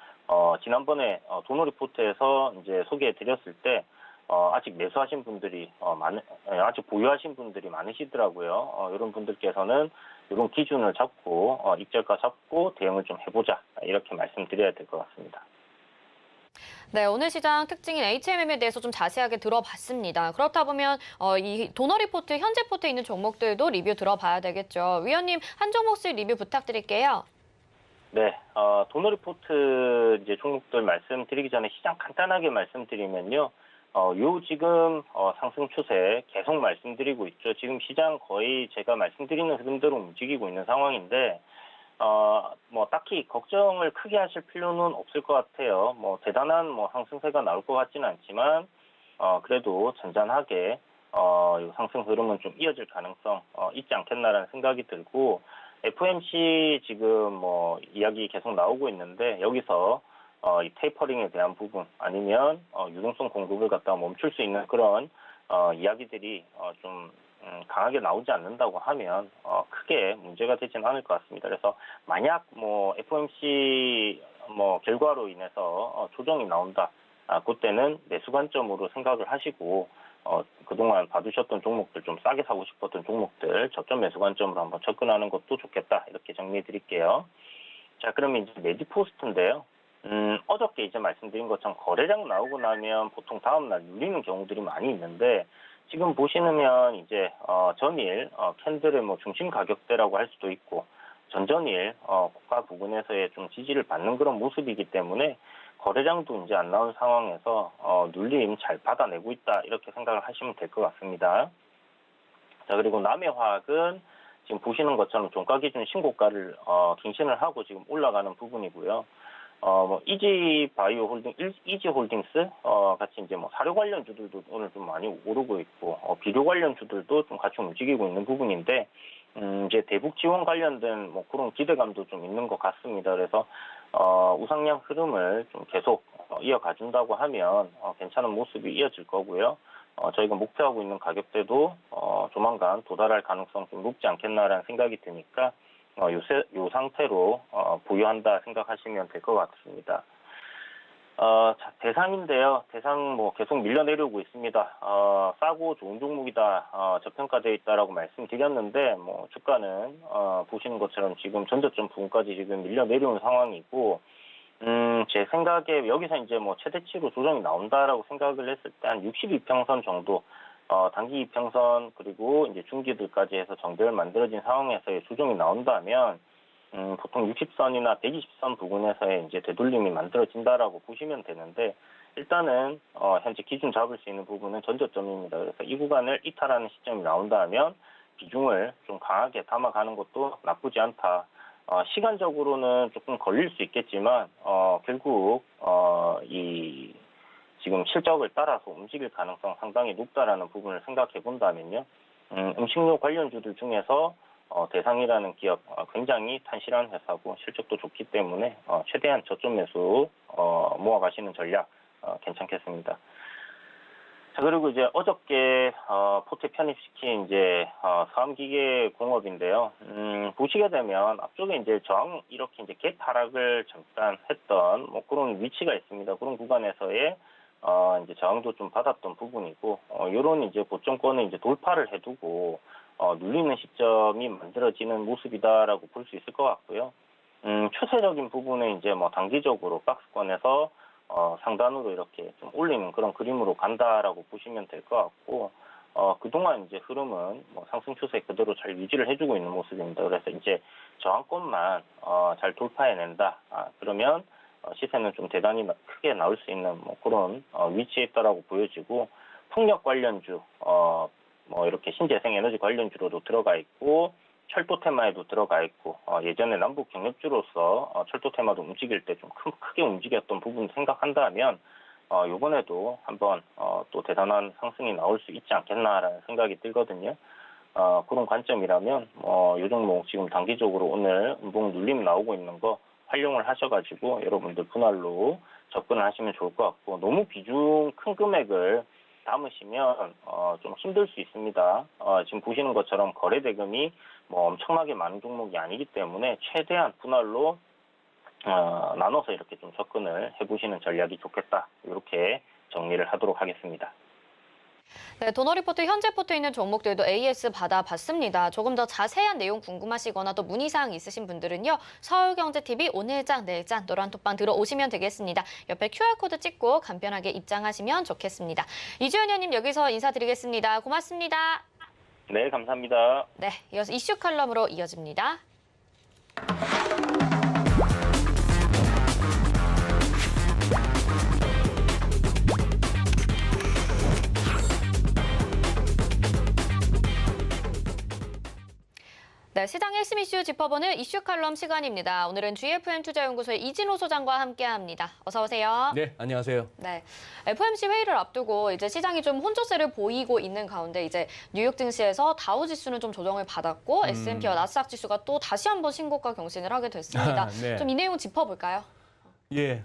지난번에 도노 리포트에서 이제 소개해드렸을 때 아직 매수하신 분들이 아직 보유하신 분들이 많으시더라고요. 이런 분들께서는 이런 기준을 잡고 입절가 잡고 대응을 좀 해보자 이렇게 말씀드려야 될 것 같습니다. 네, 오늘 시장 특징인 HMM에 대해서 좀 자세하게 들어봤습니다. 그렇다 보면 이 도너 리포트 현재 포트에 있는 종목들도 리뷰 들어봐야 되겠죠. 위원님 한 종목씩 리뷰 부탁드릴게요. 네, 도너 리포트 이제 종목들 말씀드리기 전에 시장 간단하게 말씀드리면요. 요 지금 상승 추세 계속 말씀드리고 있죠. 지금 시장 거의 제가 말씀드리는 흐름대로 움직이고 있는 상황인데 뭐 딱히 걱정을 크게 하실 필요는 없을 것 같아요. 뭐 대단한 뭐 상승세가 나올 것 같지는 않지만 그래도 잔잔하게 이 상승 흐름은 좀 이어질 가능성 있지 않겠나라는 생각이 들고, FOMC 지금 뭐 이야기 계속 나오고 있는데 여기서 이 테이퍼링에 대한 부분 아니면 유동성 공급을 갖다가 멈출 수 있는 그런 이야기들이 좀 강하게 나오지 않는다고 하면 크게 문제가 되지는 않을 것 같습니다. 그래서 만약 뭐 FOMC 뭐 결과로 인해서 조정이 나온다, 그때는 매수 관점으로 생각을 하시고 그동안 봐두셨던 종목들, 좀 싸게 사고 싶었던 종목들 저점 매수 관점으로 한번 접근하는 것도 좋겠다, 이렇게 정리해 드릴게요. 자, 그러면 이제 메디포스트인데요. 어저께 이제 말씀드린 것처럼 거래량 나오고 나면 보통 다음날 눌리는 경우들이 많이 있는데, 지금 보시면 이제 전일 캔들의 뭐 중심 가격대라고 할 수도 있고, 전전일 고가 부근에서의 좀 지지를 받는 그런 모습이기 때문에 거래량도 이제 안 나온 상황에서 눌림 잘 받아내고 있다, 이렇게 생각을 하시면 될 것 같습니다. 자, 그리고 남해화학은 지금 보시는 것처럼 종가 기준 신고가를 갱신을 하고 지금 올라가는 부분이고요. 뭐 이지홀딩스 같이 이제 뭐 사료 관련주들도 오늘 좀 많이 오르고 있고, 비료 관련주들도 좀 같이 움직이고 있는 부분인데, 이제 대북 지원 관련된 뭐 그런 기대감도 좀 있는 것 같습니다. 그래서 우상향 흐름을 좀 계속 이어가준다고 하면 괜찮은 모습이 이어질 거고요. 저희가 목표하고 있는 가격대도 조만간 도달할 가능성 좀 높지 않겠나라는 생각이 드니까 요 상태로 보유한다 생각하시면 될 것 같습니다. 자, 대상인데요. 대상 뭐 계속 밀려 내려오고 있습니다. 싸고 좋은 종목이다, 저평가되어 있다라고 말씀드렸는데, 뭐 주가는 보시는 것처럼 지금 전저점 부분까지 지금 밀려 내려온 상황이고, 제 생각에 여기서 이제 뭐 최대치로 조정이 나온다라고 생각을 했을 때 한 62평선 정도, 단기 이평선 그리고 이제 중기들까지 해서 정배열 만들어진 상황에서의 조정이 나온다면 보통 60선이나 120선 부근에서의 이제 되돌림이 만들어진다라고 보시면 되는데, 일단은 현재 기준 잡을 수 있는 부분은 전저점입니다. 그래서 이 구간을 이탈하는 시점이 나온다면 비중을 좀 강하게 담아가는 것도 나쁘지 않다. 시간적으로는 조금 걸릴 수 있겠지만 결국 이 지금 실적을 따라서 움직일 가능성 상당히 높다라는 부분을 생각해 본다면요. 음식료 관련주들 중에서 대상이라는 기업 굉장히 탄실한 회사고 실적도 좋기 때문에 최대한 저점 매수 모아가시는 전략 괜찮겠습니다. 자, 그리고 이제 어저께 포트에 편입시킨 이제 사암기계공업인데요. 보시게 되면 앞쪽에 이제 저항 이렇게 이제 갭 하락을 잠깐 했던 뭐 그런 위치가 있습니다. 그런 구간에서의 이제 저항도 좀 받았던 부분이고, 요런 이제 고점권을 이제 돌파를 해두고 눌리는 시점이 만들어지는 모습이다라고 볼 수 있을 것 같고요. 추세적인 부분은 이제 뭐 단기적으로 박스권에서 상단으로 이렇게 좀 올리는 그런 그림으로 간다라고 보시면 될 것 같고, 그동안 이제 흐름은 뭐 상승 추세 그대로 잘 유지를 해주고 있는 모습입니다. 그래서 이제 저항권만 잘 돌파해낸다. 그러면 시세는 좀 대단히 크게 나올 수 있는 뭐 그런 위치에 있다라고 보여지고, 풍력 관련주, 뭐 이렇게 신재생 에너지 관련주로도 들어가 있고, 철도 테마에도 들어가 있고, 예전에 남북 경협주로서 철도 테마도 움직일 때 좀 크게 움직였던 부분 생각한다면, 요번에도 한번 또 대단한 상승이 나올 수 있지 않겠나라는 생각이 들거든요. 그런 관점이라면, 요 종목 지금 단기적으로 오늘 음봉 눌림 나오고 있는 거 활용을 하셔가지고 여러분들 분할로 접근을 하시면 좋을 것 같고, 너무 비중 큰 금액을 담으시면 좀 힘들 수 있습니다. 지금 보시는 것처럼 거래 대금이 뭐 엄청나게 많은 종목이 아니기 때문에 최대한 분할로 나눠서 이렇게 좀 접근을 해보시는 전략이 좋겠다, 이렇게 정리를 하도록 하겠습니다. 네, 도너리포트 현재 포트에 있는 종목들도 AS 받아봤습니다. 조금 더 자세한 내용 궁금하시거나 또 문의사항 있으신 분들은요. 서울경제TV 오늘장, 내일장 노란톡방 들어오시면 되겠습니다. 옆에 QR코드 찍고 간편하게 입장하시면 좋겠습니다. 이주연 의원님 여기서 인사드리겠습니다. 고맙습니다. 네, 감사합니다. 네, 이어서 이슈 칼럼으로 이어집니다. 네, 네, 시장 핵심 이슈 짚어보는 이슈 칼럼 시간입니다. 오늘은 GFM 투자연구소의 이진호 소장과 함께합니다. 어서 오세요. 네, 안녕하세요. 네, FOMC 회의를 앞두고 이제 시장이 좀 혼조세를 보이고 있는 가운데 이제 뉴욕 증시에서 다우 지수는 좀 조정을 받았고 S&P와 나스닥 지수가 또 다시 한번 신고가 경신을 하게 됐습니다. 네. 좀 이 내용 짚어볼까요? 예.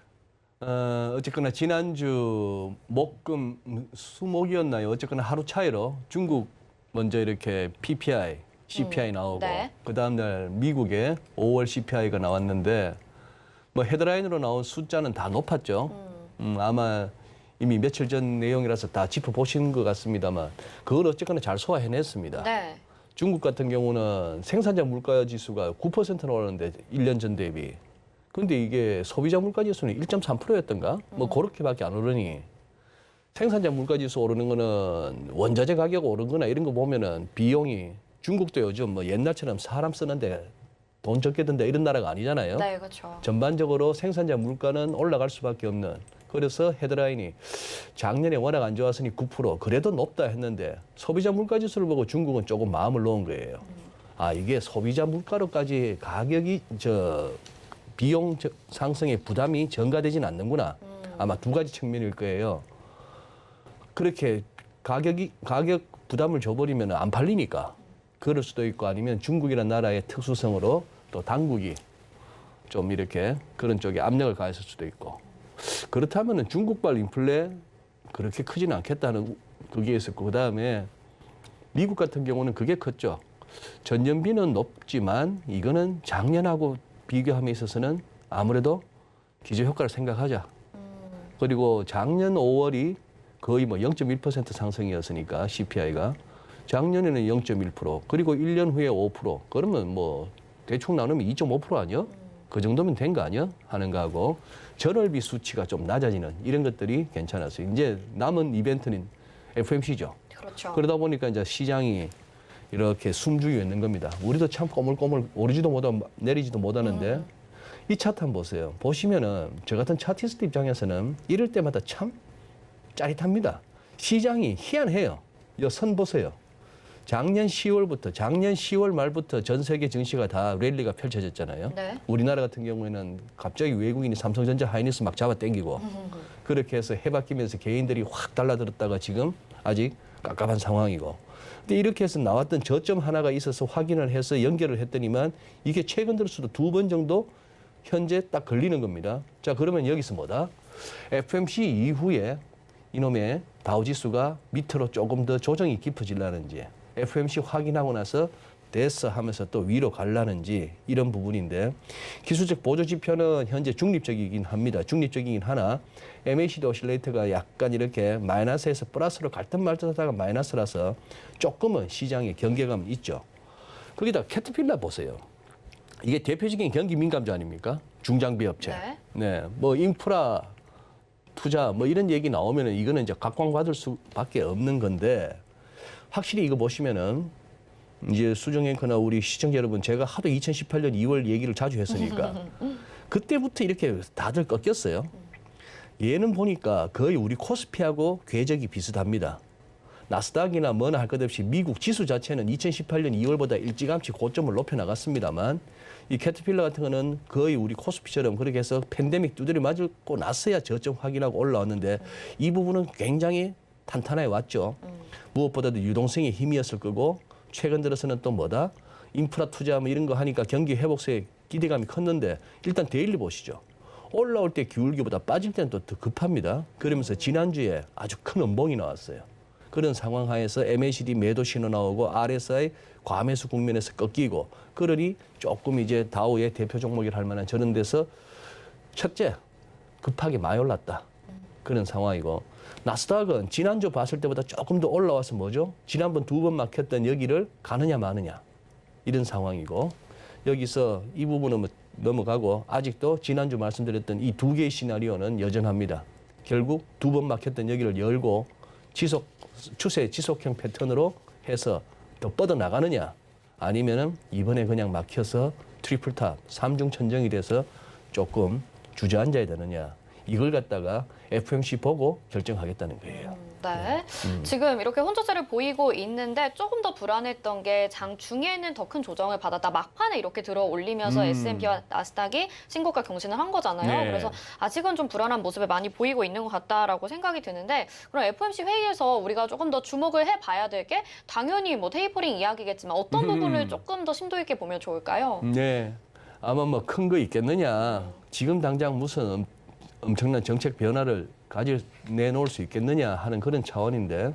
어쨌거나 지난주 목금 수목이었나요? 어쨌거나 하루 차이로 중국 먼저 이렇게 PPI, CPI 나오고 네. 그 다음날 미국의 5월 CPI가 나왔는데 뭐 헤드라인으로 나온 숫자는 다 높았죠. 아마 이미 며칠 전 내용이라서 다 짚어보신 것 같습니다만 그걸 어쨌거나 잘 소화해냈습니다. 네. 중국 같은 경우는 생산자 물가 지수가 9%나 오르는데 1년 전 대비. 근데 이게 소비자 물가 지수는 1.3%였던가? 뭐 그렇게밖에 안 오르니 생산자 물가 지수 오르는 거는 원자재 가격 오른 거나 이런 거 보면은 비용이 중국도 요즘 뭐 옛날처럼 사람 쓰는데 돈 적게 든다 이런 나라가 아니잖아요. 네, 그렇죠. 전반적으로 생산자 물가는 올라갈 수밖에 없는. 그래서 헤드라인이 작년에 워낙 안 좋았으니 9% 그래도 높다 했는데 소비자 물가 지수를 보고 중국은 조금 마음을 놓은 거예요. 아, 이게 소비자 물가로까지 가격이 비용 상승의 부담이 전가되진 않는구나. 아마 두 가지 측면일 거예요. 그렇게 가격 부담을 줘버리면 안 팔리니까 그럴 수도 있고 아니면 중국이라는 나라의 특수성으로 또 당국이 좀 이렇게 그런 쪽에 압력을 가했을 수도 있고 그렇다면은 중국발 인플레 그렇게 크지는 않겠다는 그게 있었고 그다음에 미국 같은 경우는 그게 컸죠. 전년비는 높지만 이거는 작년하고 비교함에 있어서는 아무래도 기저효과를 생각하자. 그리고 작년 5월이 거의 뭐 0.1% 상승이었으니까 CPI가 작년에는 0.1% 그리고 1년 후에 5% 그러면 뭐 대충 나누면 2.5% 아니요? 그 정도면 된 거 아니요? 하는 거하고 전월비 수치가 좀 낮아지는 이런 것들이 괜찮았어요. 이제 남은 이벤트는 FOMC죠. 그렇죠. 그러다 보니까 이제 시장이 이렇게 숨죽여 있는 겁니다. 우리도 참 꼬물꼬물 오르지도 못하고 내리지도 못하는데 이 차트 한번 보세요. 보시면은 저 같은 차티스트 입장에서는 이럴 때마다 참 짜릿합니다. 시장이 희한해요. 이 선 보세요. 작년 10월 말부터 전 세계 증시가 다 랠리가 펼쳐졌잖아요. 네. 우리나라 같은 경우에는 갑자기 외국인이 삼성전자 하이닉스 막 잡아 당기고 그렇게 해서 해바뀌면서 개인들이 확 달라들었다가 지금 아직 깝깝한 상황이고 근데 이렇게 해서 나왔던 저점 하나가 있어서 확인을 해서 연결을 했더니만 이게 최근 들어서도 2번 정도 현재 딱 걸리는 겁니다. 자, 그러면 여기서 뭐다? FOMC 이후에 이놈의 다우지수가 밑으로 조금 더 조정이 깊어지려는지 FOMC 확인하고 나서 됐어 하면서 또 위로 갈라는지 이런 부분인데 기술적 보조지표는 현재 중립적이긴 합니다. 중립적이긴 하나 MACD 오실레이터가 약간 이렇게 마이너스에서 플러스로 갈듯 말듯 하다가 마이너스라서 조금은 시장에 경계감이 있죠. 거기다 캐터필라 보세요. 이게 대표적인 경기 민감주 아닙니까? 중장비 업체. 네. 네, 뭐 인프라 투자 뭐 이런 얘기 나오면은 이거는 이제 각광받을 수밖에 없는 건데 확실히 이거 보시면은 이제 수정 앵커나 우리 시청자 여러분 제가 하도 2018년 2월 얘기를 자주 했으니까 그때부터 이렇게 다들 꺾였어요. 얘는 보니까 거의 우리 코스피하고 궤적이 비슷합니다. 나스닥이나 뭐나 할 것 없이 미국 지수 자체는 2018년 2월보다 일찌감치 고점을 높여 나갔습니다만 이 캐터필러 같은 거는 거의 우리 코스피처럼 그렇게 해서 팬데믹 두드려 맞고 나서야 저점 확인하고 올라왔는데 이 부분은 굉장히 탄탄하게 왔죠. 무엇보다도 유동성의 힘이었을 거고 최근 들어서는 또 뭐다? 인프라 투자 뭐 이런 거 하니까 경기 회복세에 기대감이 컸는데 일단 데일리 보시죠. 올라올 때 기울기보다 빠질 때는 또 더 급합니다. 그러면서 지난주에 아주 큰 음봉이 나왔어요. 그런 상황 하에서 MACD 매도 신호 나오고 RSI 과매수 국면에서 꺾이고 그러니 조금 이제 다우의 대표 종목이라 할 만한 저런 데서 첫째 급하게 많이 올랐다. 그런 상황이고 나스닥은 지난주 봤을 때보다 조금 더 올라와서 뭐죠? 지난번 2번 막혔던 여기를 가느냐 마느냐 이런 상황이고 여기서 이 부분은 뭐 넘어가고 아직도 지난주 말씀드렸던 이 두 개의 시나리오는 여전합니다. 결국 2번 막혔던 여기를 열고 추세 지속형 패턴으로 해서 더 뻗어나가느냐 아니면은 이번에 그냥 막혀서 트리플탑 3중 천정이 돼서 조금 주저앉아야 되느냐 이걸 갖다가 FOMC 보고 결정하겠다는 거예요. 네. 지금 이렇게 혼조세를 보이고 있는데 조금 더 불안했던 게 장 중에는 더 큰 조정을 받았다. 막판에 이렇게 들어 올리면서 S&P와 나스닥이 신고가 경신을 한 거잖아요. 네. 그래서 아직은 좀 불안한 모습을 많이 보이고 있는 것 같다라고 생각이 드는데 그럼 FOMC 회의에서 우리가 조금 더 주목을 해봐야 될 게 당연히 뭐 테이퍼링 이야기겠지만 어떤 부분을 조금 더 심도 있게 보면 좋을까요? 네. 아마 뭐 큰 거 있겠느냐. 지금 당장 무슨 엄청난 정책 변화를 내놓을 수 있겠느냐 하는 그런 차원인데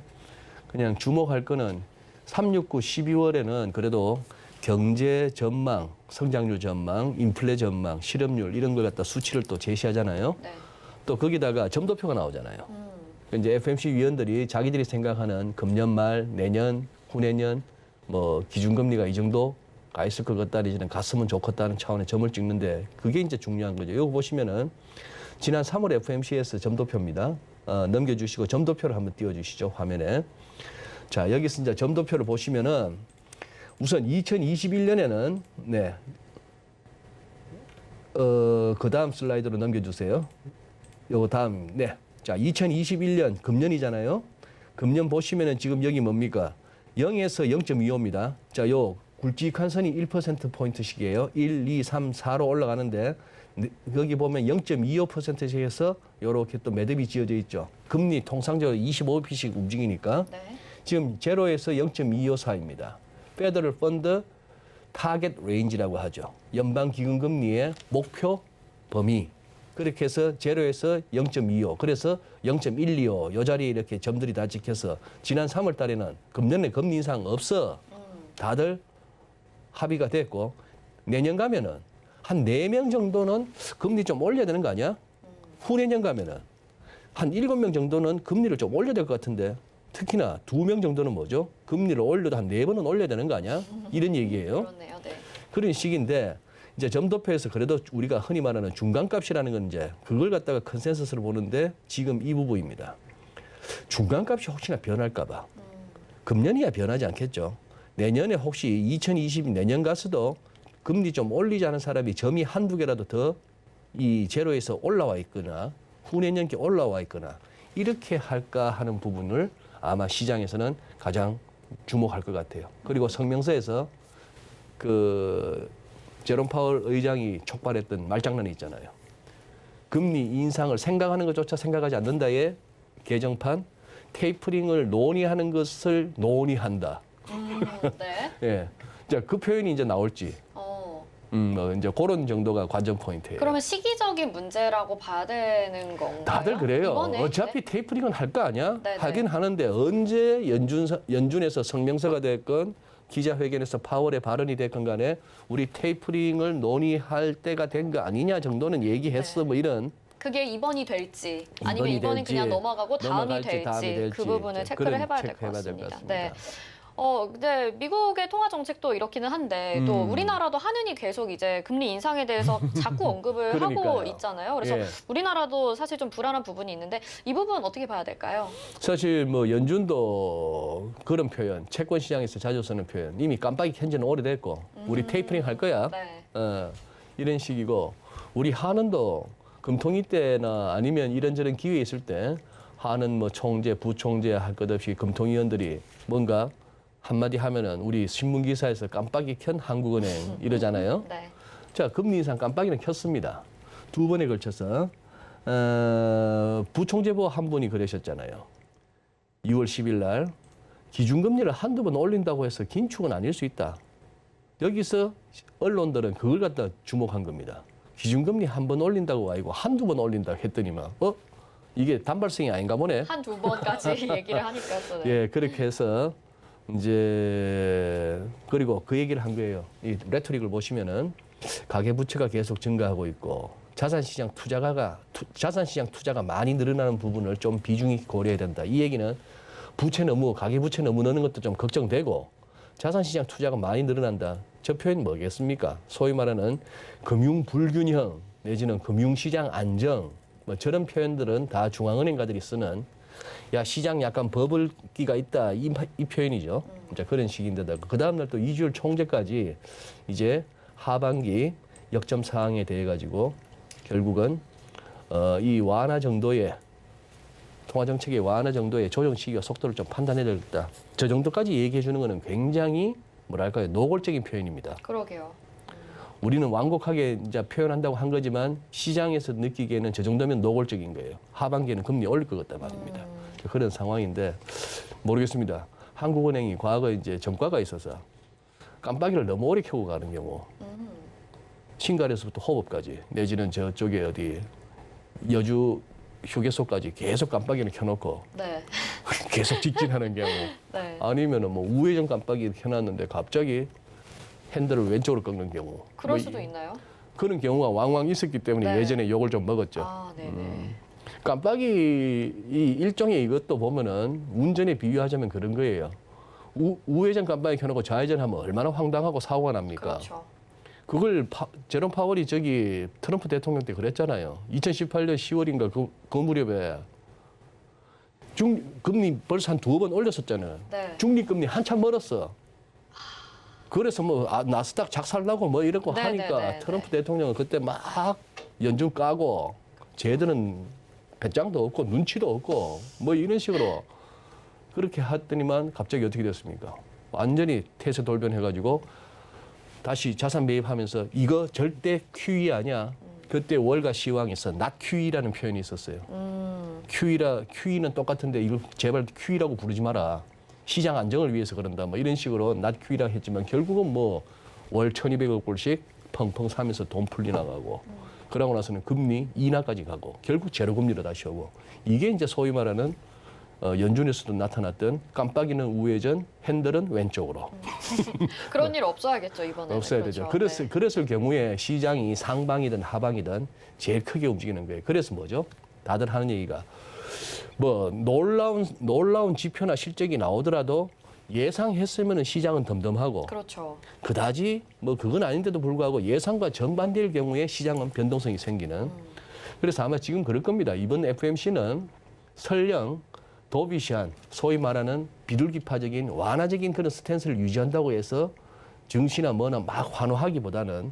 그냥 주목할 거는 3, 6, 9, 12월에는 그래도 경제 전망, 성장률 전망, 인플레 전망, 실업률 이런 걸 갖다 수치를 또 제시하잖아요. 네. 또 거기다가 점도표가 나오잖아요. 이제 FOMC 위원들이 자기들이 생각하는 금년 말, 내년, 후내년 뭐 기준금리가 이 정도 가 있을 것 같다, 이제는 갔으면 좋겠다는 차원의 점을 찍는데 그게 이제 중요한 거죠. 이거 보시면은 지난 3월 FOMC에서 점도표입니다. 넘겨주시고 점도표를 한번 띄워주시죠, 화면에. 자, 여기서 이제 점도표를 보시면은 우선 2021년에는 네, 그 다음 슬라이드로 넘겨주세요. 요거 다음, 네. 자, 2021년 금년이잖아요. 금년 보시면은 지금 여기 뭡니까? 0에서 0.25입니다. 자, 요 굵직한 선이 1%포인트씩이에요. 1, 2, 3, 4로 올라가는데 여기 보면 0.25%씩에서 이렇게 또 매듭이 지어져 있죠. 금리 통상적으로 25bp씩 움직이니까 네. 지금 제로에서 0.254입니다. 페더럴 펀드 타겟 레인지라고 하죠. 연방기금금리의 목표 범위. 그렇게 해서 제로에서 0.25, 그래서 0.125, 요 자리에 이렇게 점들이 다 찍혀서 지난 3월 달에는 금년에 금리 인상 없어. 다들 합의가 됐고 내년 가면은 한 4명 정도는 금리 좀 올려야 되는 거 아니야? 후내년 가면은 한 7명 정도는 금리를 좀 올려야 될 것 같은데 특히나 2명 정도는 뭐죠? 금리를 올려도 한 4번은 올려야 되는 거 아니야? 이런 얘기예요. 그렇네요. 네. 그런 식인데 이제 점도표에서 그래도 우리가 흔히 말하는 중간값이라는 건 이제 그걸 갖다가 컨센서스를 보는데 지금 이 부분입니다. 중간값이 혹시나 변할까 봐. 금년이야 변하지 않겠죠. 내년에 혹시 2020 내년 가서도 금리 좀 올리자는 사람이 점이 한두 개라도 더 이 제로에서 올라와 있거나 후내년께 올라와 있거나 이렇게 할까 하는 부분을 아마 시장에서는 가장 주목할 것 같아요. 그리고 성명서에서 그 제롬 파월 의장이 촉발했던 말장난이 있잖아요. 금리 인상을 생각하는 것조차 생각하지 않는다의 개정판, 테이퍼링을 논의하는 것을 논의한다. 네. 예. 자, 그 표현이 이제 나올지. 뭐 이제 그런 정도가 관전 포인트예요. 그러면 시기적인 문제라고 봐야 되는 건가요? 다들 그래요. 이번에? 어차피 네. 테이퍼링은 할 거 아니야? 네네. 하긴 하는데 언제 연준에서 성명서가 됐건 기자회견에서 파월의 발언이 됐건 간에 우리 테이퍼링을 논의할 때가 된 거 아니냐 정도는 얘기했어. 네. 뭐 이런. 그게 이번이 될지 아니면 이번이 이번은 될지, 그냥 넘어가고 다음이 넘어갈지, 다음이 될지 그 될지. 부분을 체크를 그런 해봐야 될 것 체크해봐야 될것 같습니다. 같습니다. 네. 근데 미국의 통화 정책도 이렇기는 한데 또 우리나라도 하느니 계속 이제 금리 인상에 대해서 자꾸 언급을 하고 그러니까요. 있잖아요. 그래서 예. 우리나라도 사실 좀 불안한 부분이 있는데 이 부분 어떻게 봐야 될까요? 사실 뭐 연준도 그런 표현, 채권 시장에서 자주 쓰는 표현 이미 깜빡이 켠 지는 오래됐고 우리 테이퍼링 할 거야. 네. 이런 식이고 우리 한은도 금통위 때나 아니면 이런저런 기회 있을 때 한은 뭐 총재, 부총재 할 것 없이 금통위원들이 뭔가 한마디 하면은 우리 신문 기사에서 깜빡이 켠 한국은행 이러잖아요. 네. 자, 금리 인상 깜빡이는 켰습니다. 2번에 걸쳐서 부총재부 한 분이 그러셨잖아요. 6월 10일 날 기준금리를 한두 번 올린다고 해서 긴축은 아닐 수 있다. 여기서 언론들은 그걸 갖다 주목한 겁니다. 기준금리 한 번 올린다고 아니고 한두 번 올린다고 했더니만 이게 단발성이 아닌가 보네. 한두 번까지 얘기를 하니까 또. 네. 예, 그렇게 해서 이제 그리고 그 얘기를 한 거예요. 이 레토릭을 보시면은 가계 부채가 계속 증가하고 있고 자산시장 투자가 많이 늘어나는 부분을 좀 비중이 고려해야 된다. 이 얘기는 가계 부채 너무 넣는 것도 좀 걱정되고 자산시장 투자가 많이 늘어난다. 저 표현 뭐겠습니까? 소위 말하는 금융 불균형 내지는 금융시장 안정 뭐 저런 표현들은 다 중앙은행가들이 쓰는 야 시장 약간 버블기가 있다 이 표현이죠. 이제 그런 식인데다가 그 다음날 또 이주열 총재까지 이제 하반기 역점 사항에 대해 가지고 결국은 이 완화 정도의 통화 정책의 완화 정도의 조정 시기와 속도를 좀 판단해야 되겠다. 저 정도까지 얘기해 주는 거는 굉장히 뭐랄까요, 노골적인 표현입니다. 그러게요. 우리는 완곡하게 이제 표현한다고 한 거지만 시장에서 느끼기에는 저 정도면 노골적인 거예요. 하반기에는 금리 올릴 것 같단 말입니다. 그런 상황인데 모르겠습니다. 한국은행이 과거 이제 전과가 있어서 깜빡이를 너무 오래 켜고 가는 경우, 신갈에서부터 호법까지 내지는 저쪽에 어디 여주 휴게소까지 계속 깜빡이를 켜놓고 네. 계속 직진하는 경우, 네. 아니면은 뭐 우회전 깜빡이 켜놨는데 갑자기 핸들을 왼쪽으로 꺾는 경우, 그럴 뭐 수도 있나요? 그런 경우가 왕왕 있었기 때문에 네. 예전에 욕을 좀 먹었죠. 아, 네네. 깜빡이 이 일종의 이것도 보면은 운전에 비유하자면 그런 거예요. 우회전 깜빡이 켜놓고 좌회전하면 얼마나 황당하고 사고가 납니까? 그렇죠. 그걸 제롬 파월이 저기 트럼프 대통령 때 그랬잖아요. 2018년 10월인가 그 무렵에 금리 벌써 한 2번 올렸었잖아요. 네. 중립금리 한참 멀었어. 그래서 뭐 나스닥 작살나고 뭐 이러고 네, 하니까 네, 네, 트럼프 대통령은 그때 막 연중 까고 쟤들은 배짱도 없고 눈치도 없고 뭐 이런 식으로 그렇게 했더니만 갑자기 어떻게 됐습니까? 완전히 태세 돌변해가지고 다시 자산 매입하면서 이거 절대 QE 아니야. 그때 월가 시황에서 not QE라는 표현이 있었어요. QE는 똑같은데 이거 제발 QE라고 부르지 마라. 시장 안정을 위해서 그런다. 뭐 이런 식으로 not QE라 했지만 결국은 뭐 월 1,200억 불씩 펑펑 사면서 돈 풀리 나가고 그러고 나서는 금리 인하까지 가고 결국 제로 금리로 다시 오고 이게 이제 소위 말하는 연준에서도 나타났던 깜빡이는 우회전, 핸들은 왼쪽으로. 그런 일 없어야겠죠, 이번에는. 없어야 그렇죠. 되죠. 네. 그랬을 경우에 시장이 상방이든 하방이든 제일 크게 움직이는 거예요. 그래서 뭐죠? 다들 하는 얘기가 뭐 놀라운 지표나 실적이 나오더라도 예상했으면 시장은 덤덤하고 그렇죠. 그다지 뭐 그건 아닌데도 불구하고 예상과 정반대일 경우에 시장은 변동성이 생기는. 그래서 아마 지금 그럴 겁니다. 이번 FMC는 설령 도비시한 소위 말하는 비둘기파적인 완화적인 그런 스탠스를 유지한다고 해서 증시나 뭐나 막 환호하기보다는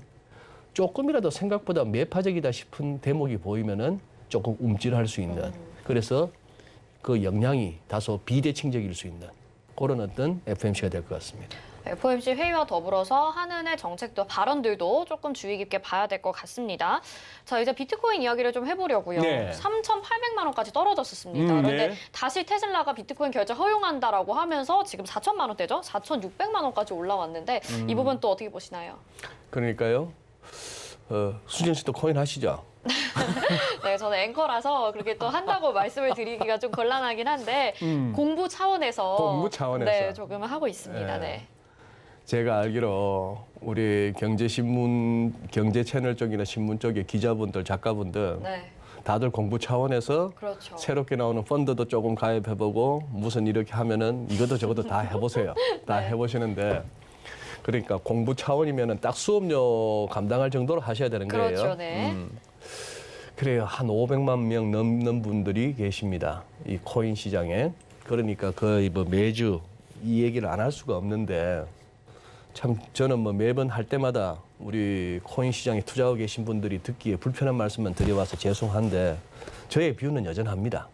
조금이라도 생각보다 매파적이다 싶은 대목이 보이면은 조금 움찔할 수 있는 그래서 그 영향이 다소 비대칭적일 수 있는 그런 어떤 FMC가 될 것 같습니다. FOMC 회의와 더불어서 한은의 정책도 발언들도 조금 주의 깊게 봐야 될 것 같습니다. 자, 이제 비트코인 이야기를 좀 해보려고요. 네. 3,800만 원까지 떨어졌었습니다. 그런데 네. 다시 테슬라가 비트코인 결제 허용한다라고 하면서 지금 4천만 원대죠? 4,600만 원까지 올라왔는데 이 부분 또 어떻게 보시나요? 그러니까요. 수진 씨도 코인 하시죠? 네, 저는 앵커라서 그렇게 또 한다고 말씀을 드리기가 좀 곤란하긴 한데 공부 차원에서 네, 조금 하고 있습니다. 네. 제가 알기로 우리 경제신문, 경제 채널 쪽이나 신문 쪽의 기자분들, 작가분들 네, 다들 공부 차원에서 그렇죠. 새롭게 나오는 펀드도 조금 가입해보고 무슨 이렇게 하면은 이것도 저것도 다 해보세요. 다 네. 해보시는데 그러니까 공부 차원이면은 딱 수업료 감당할 정도로 하셔야 되는 거예요. 그렇죠, 네. 그래요. 한 500만 명 넘는 분들이 계십니다. 이 코인 시장에. 그러니까 거의 뭐 매주 이 얘기를 안 할 수가 없는데 참 저는 뭐 매번 할 때마다 우리 코인 시장에 투자하고 계신 분들이 듣기에 불편한 말씀만 드려와서 죄송한데 저의 뷰는 여전합니다.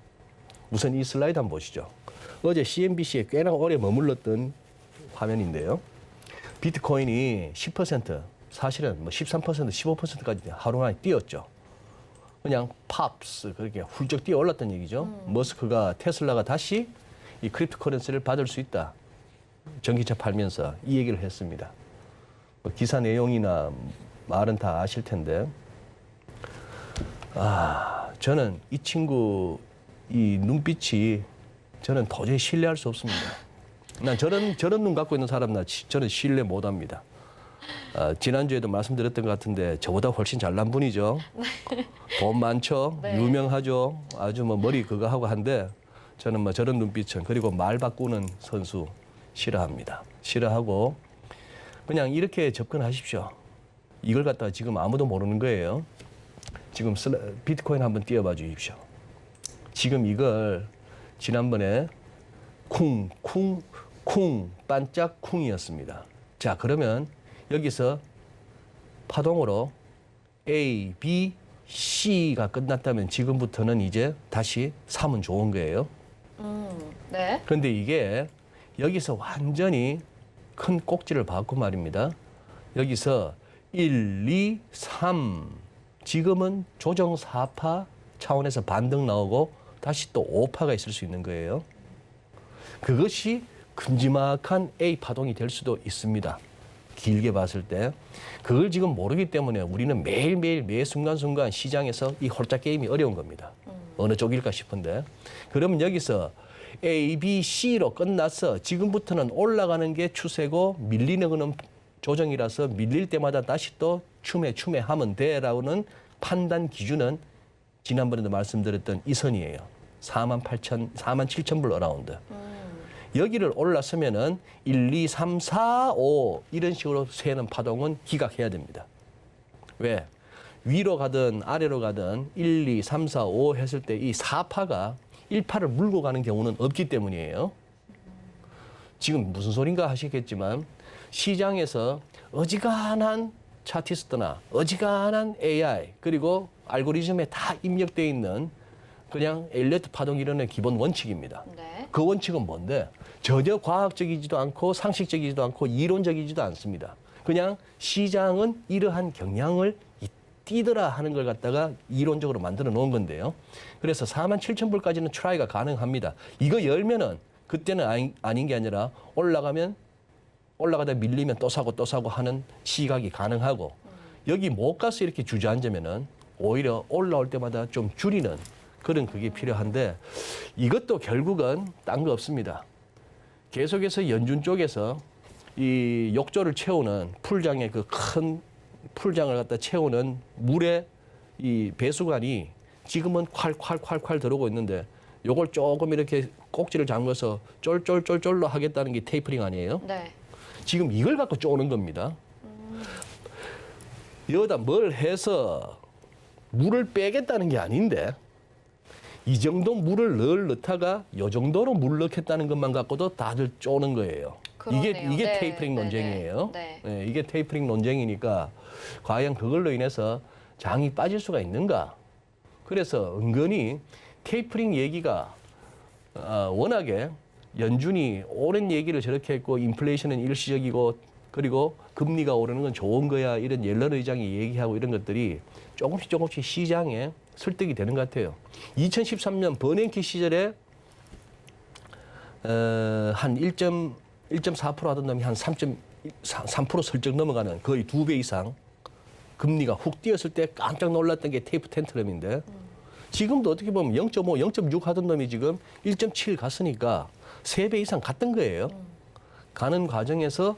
우선 이 슬라이드 한번 보시죠. 어제 CNBC에 꽤나 오래 머물렀던 화면인데요. 비트코인이 10%, 사실은 뭐 13%, 15%까지 하루 만에 뛰었죠. 그냥 팝스 그렇게 훌쩍 뛰어 올랐던 얘기죠. 머스크가 테슬라가 다시 이 크립토 커런시를 받을 수 있다. 전기차 팔면서 이 얘기를 했습니다. 뭐 기사 내용이나 말은 다 아실 텐데, 저는 이 친구 이 눈빛이 저는 도저히 신뢰할 수 없습니다. 난 저런 눈 갖고 있는 사람 저는 신뢰 못합니다. 지난주에도 말씀드렸던 것 같은데 저보다 훨씬 잘난 분이죠. 돈 많죠. 네. 유명하죠. 아주 뭐 머리 그거 하고 한데 저는 뭐 저런 눈빛은 그리고 말 바꾸는 선수 싫어합니다. 싫어하고 그냥 이렇게 접근하십시오. 이걸 갖다가 지금 아무도 모르는 거예요. 지금 비트코인 한번 띄워봐 주십시오. 지금 이걸 지난번에 쿵 반짝 쿵이었습니다. 자, 그러면 여기서 파동으로 A, B, C가 끝났다면 지금부터는 이제 다시 3은 좋은 거예요. 네. 그런데 이게 여기서 완전히 큰 꼭지를 박고 말입니다. 여기서 1, 2, 3. 지금은 조정 4파 차원에서 반등 나오고 다시 또 5파가 있을 수 있는 거예요. 그것이 큼지막한 A 파동이 될 수도 있습니다. 길게 봤을 때. 그걸 지금 모르기 때문에 우리는 매일매일 매 순간순간 시장에서 이 홀짝 게임이 어려운 겁니다. 어느 쪽일까 싶은데. 그러면 여기서 A, B, C로 끝나서 지금부터는 올라가는 게 추세고 밀리는 거는 조정이라서 밀릴 때마다 다시 또 추매하면 돼라고는 판단 기준은 지난번에도 말씀드렸던 이 선이에요. 47,000불 어라운드. 여기를 올라서면은 1, 2, 3, 4, 5 이런 식으로 세는 파동은 기각해야 됩니다. 왜? 위로 가든 아래로 가든 1, 2, 3, 4, 5 했을 때 이 4파가 1파를 물고 가는 경우는 없기 때문이에요. 지금 무슨 소린가 하시겠지만 시장에서 어지간한 차티스트나 어지간한 AI 그리고 알고리즘에 다 입력되어 있는 그냥 엘리어트 파동 이론의 기본 원칙입니다. 네. 그 원칙은 뭔데? 전혀 과학적이지도 않고 상식적이지도 않고 이론적이지도 않습니다. 그냥 시장은 이러한 경향을 띄더라 하는 걸 갖다가 이론적으로 만들어 놓은 건데요. 그래서 47,000불까지는 트라이가 가능합니다. 이거 열면은 그때는 아닌 게 아니라 올라가다 밀리면 또 사고 하는 시각이 가능하고 여기 못 가서 이렇게 주저앉으면은 오히려 올라올 때마다 좀 줄이는 그런 그게 필요한데 이것도 결국은 딴 거 없습니다. 계속해서 연준 쪽에서 이 욕조를 채우는 풀장의 그 큰 풀장을 갖다 채우는 물의 이 배수관이 지금은 콸콸콸콸 들어오고 있는데 요걸 조금 이렇게 꼭지를 잠궈서 쫄쫄쫄쫄로 하겠다는 게 테이퍼링 아니에요? 네. 지금 이걸 갖고 쪼는 겁니다. 여기다 뭘 해서 물을 빼겠다는 게 아닌데 이 정도 물을 넣다가 요 정도로 물 넣겠다는 것만 갖고도 다들 쪼는 거예요. 그러네요. 이게 네, 테이퍼링 네, 논쟁이에요. 네. 네, 이게 테이퍼링 논쟁이니까 과연 그걸로 인해서 장이 빠질 수가 있는가? 그래서 은근히 테이퍼링 얘기가 워낙에 연준이 오랜 얘기를 저렇게 했고 인플레이션은 일시적이고 그리고 금리가 오르는 건 좋은 거야 이런 옐런 의장이 얘기하고 이런 것들이 조금씩 시장에 설득이 되는 것 같아요. 2013년 버냉키 시절에 한 1.4% 하던 놈이 한 3% 슬쩍 넘어가는 거의 2배 이상 금리가 훅 뛰었을 때 깜짝 놀랐던 게 테이프 텐트럼인데 지금도 어떻게 보면 0.5, 0.6 하던 놈이 지금 1.7 갔으니까 3배 이상 갔던 거예요. 가는 과정에서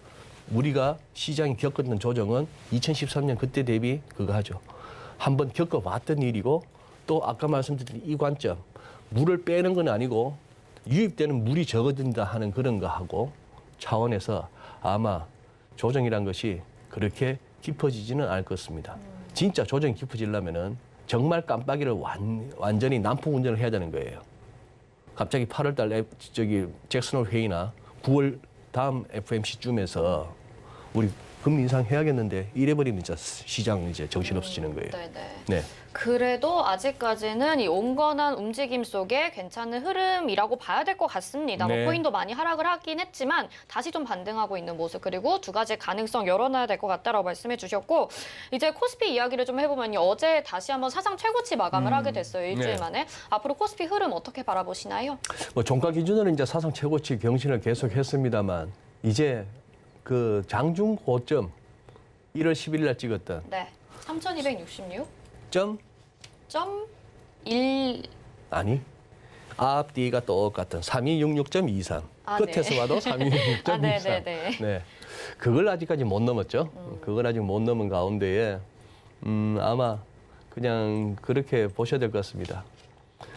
우리가 시장이 겪었던 조정은 2013년 그때 대비 그거 하죠. 한번 겪어봤던 일이고 또 아까 말씀드린 이 관점 물을 빼는 건 아니고 유입되는 물이 적어진다 하는 그런 거 하고 차원에서 아마 조정이란 것이 그렇게 깊어지지는 않을 것 같습니다. 진짜 조정이 깊어지려면은 정말 깜빡이를 완전히 난폭 운전을 해야 되는 거예요. 갑자기 8월달 잭슨 홀 회의나 9월 다음 FOMC쯤에서 우리 금리 인상해야겠는데 이래버리면 진짜 시장 이제 정신없어지는 거예요. 네네. 네. 그래도 아직까지는 이 온건한 움직임 속에 괜찮은 흐름이라고 봐야 될 것 같습니다. 네. 뭐 코인도 많이 하락을 하긴 했지만 다시 좀 반등하고 있는 모습 그리고 두 가지 가능성 열어놔야 될 것 같다라고 말씀해 주셨고 이제 코스피 이야기를 좀 해보면요. 어제 다시 한번 사상 최고치 마감을 하게 됐어요. 일주일 네. 만에. 앞으로 코스피 흐름 어떻게 바라보시나요? 뭐 종가 기준으로 이제 사상 최고치 경신을 계속했습니다만 이제 그 장중 고점 1월 10일 날 찍었던 네. 3,266. 점 1 아니 앞뒤가 똑같은 3266.23 아, 끝에서 네. 봐도 3266.23 아, 네네네. 네. 그걸 아직까지 못 넘었죠. 그걸 아직 못 넘은 가운데에 아마 그냥 그렇게 보셔야 될 것 같습니다.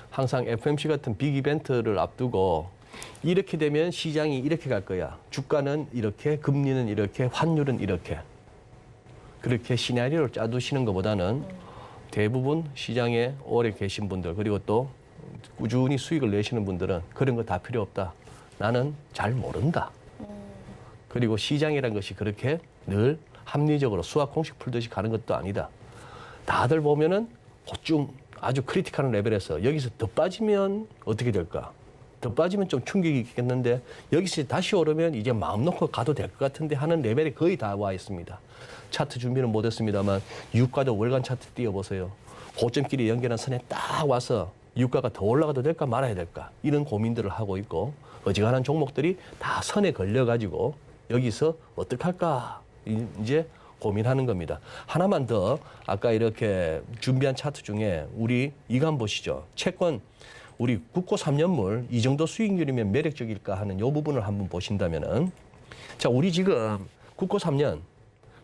항상 FMC 같은 빅 이벤트를 앞두고 이렇게 되면 시장이 이렇게 갈 거야. 주가는 이렇게, 금리는 이렇게, 환율은 이렇게. 그렇게 시나리오를 짜두시는 것보다는 대부분 시장에 오래 계신 분들 그리고 또 꾸준히 수익을 내시는 분들은 그런 거 다 필요 없다. 나는 잘 모른다. 그리고 시장이란 것이 그렇게 늘 합리적으로 수학 공식 풀듯이 가는 것도 아니다. 다들 보면은 좀 아주 크리티컬한 레벨에서 여기서 더 빠지면 어떻게 될까? 더 빠지면 좀 충격이 있겠는데 여기서 다시 오르면 이제 마음 놓고 가도 될 것 같은데 하는 레벨이 거의 다 와 있습니다. 차트 준비는 못했습니다만 유가도 월간 차트 띄워보세요. 고점끼리 연결한 선에 딱 와서 유가가 더 올라가도 될까 말아야 될까 이런 고민들을 하고 있고 어지간한 종목들이 다 선에 걸려가지고 여기서 어떡할까 이제 고민하는 겁니다. 하나만 더 아까 이렇게 준비한 차트 중에 우리 이거 한번 보시죠. 채권 우리 국고 3년물 이 정도 수익률이면 매력적일까 하는 이 부분을 한번 보신다면은 자 우리 지금 국고 3년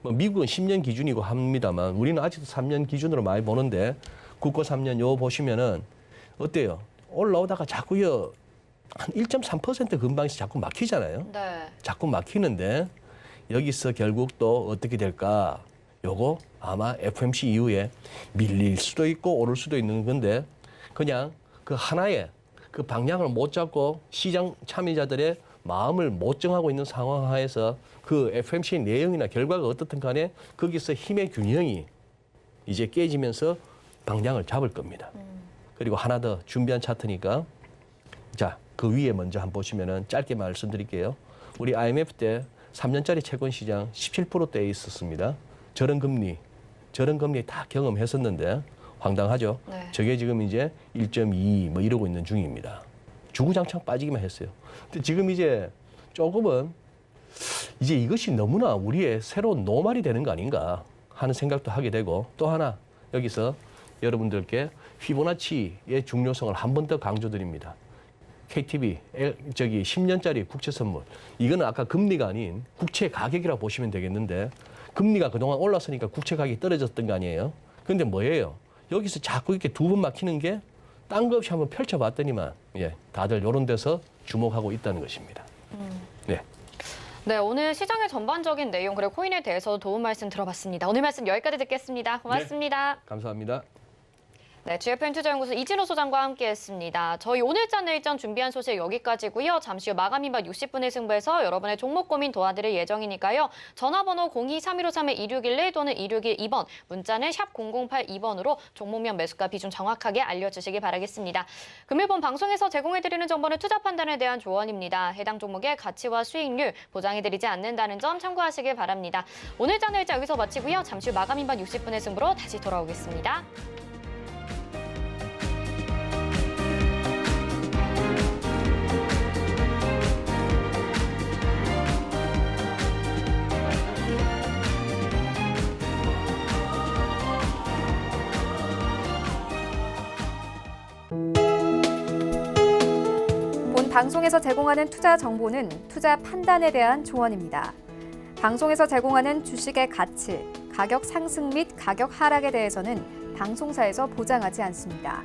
뭐 미국은 10년 기준이고 합니다만 우리는 아직도 3년 기준으로 많이 보는데 국고 3년 요 보시면은 어때요? 올라오다가 자꾸요 한 1.3% 근방에서 자꾸 막히잖아요. 네. 자꾸 막히는데 여기서 결국 또 어떻게 될까? 요거 아마 FOMC 이후에 밀릴 수도 있고 오를 수도 있는 건데 그냥 그 하나의 그 방향을 못 잡고 시장 참여자들의 마음을 못 정하고 있는 상황 하에서 그 FOMC 내용이나 결과가 어떻든 간에 거기서 힘의 균형이 이제 깨지면서 방향을 잡을 겁니다. 그리고 하나 더 준비한 차트니까 자, 그 위에 먼저 한번 보시면은 짧게 말씀드릴게요. 우리 IMF 때 3년짜리 채권 시장 17%대에 있었습니다. 저런 금리 다 경험했었는데 황당하죠. 네. 저게 지금 이제 1.2 뭐 이러고 있는 중입니다. 주구장창 빠지기만 했어요. 근데 지금 이제 조금은 이제 이것이 너무나 우리의 새로운 노말이 되는 거 아닌가 하는 생각도 하게 되고 또 하나 여기서 여러분들께 피보나치의 중요성을 한 번 더 강조드립니다. KTB 저기 10년짜리 국채 선물 이거는 아까 금리가 아닌 국채 가격이라고 보시면 되겠는데 금리가 그동안 올랐으니까 국채 가격이 떨어졌던 거 아니에요? 근데 뭐예요? 여기서 자꾸 이렇게 두 번 막히는 게 딴 거 없이 한번 펼쳐봤더니만 예, 다들 이런 데서 주목하고 있다는 것입니다. 네. 네, 오늘 시장의 전반적인 내용 그리고 코인에 대해서 도움 말씀 들어봤습니다. 오늘 말씀 여기까지 듣겠습니다. 고맙습니다. 감사합니다. 네, GFM 투자연구소 이진호 소장과 함께했습니다. 저희 오늘자 내일전 준비한 소식 여기까지고요. 잠시 후 마감인박 60분의 승부에서 여러분의 종목 고민 도와드릴 예정이니까요. 전화번호 023153-2611 또는 2612번, 문자는 샵 0082번으로 종목명 매수가 비중 정확하게 알려주시기 바라겠습니다. 금일본 방송에서 제공해드리는 정보는 투자 판단에 대한 조언입니다. 해당 종목의 가치와 수익률 보장해드리지 않는다는 점 참고하시길 바랍니다. 오늘자 내일자 여기서 마치고요. 잠시 후 마감인박 60분의 승부로 다시 돌아오겠습니다. 방송에서 제공하는 투자 정보는 투자 판단에 대한 조언입니다. 방송에서 제공하는 주식의 가치, 가격 상승 및 가격 하락에 대해서는 방송사에서 보장하지 않습니다.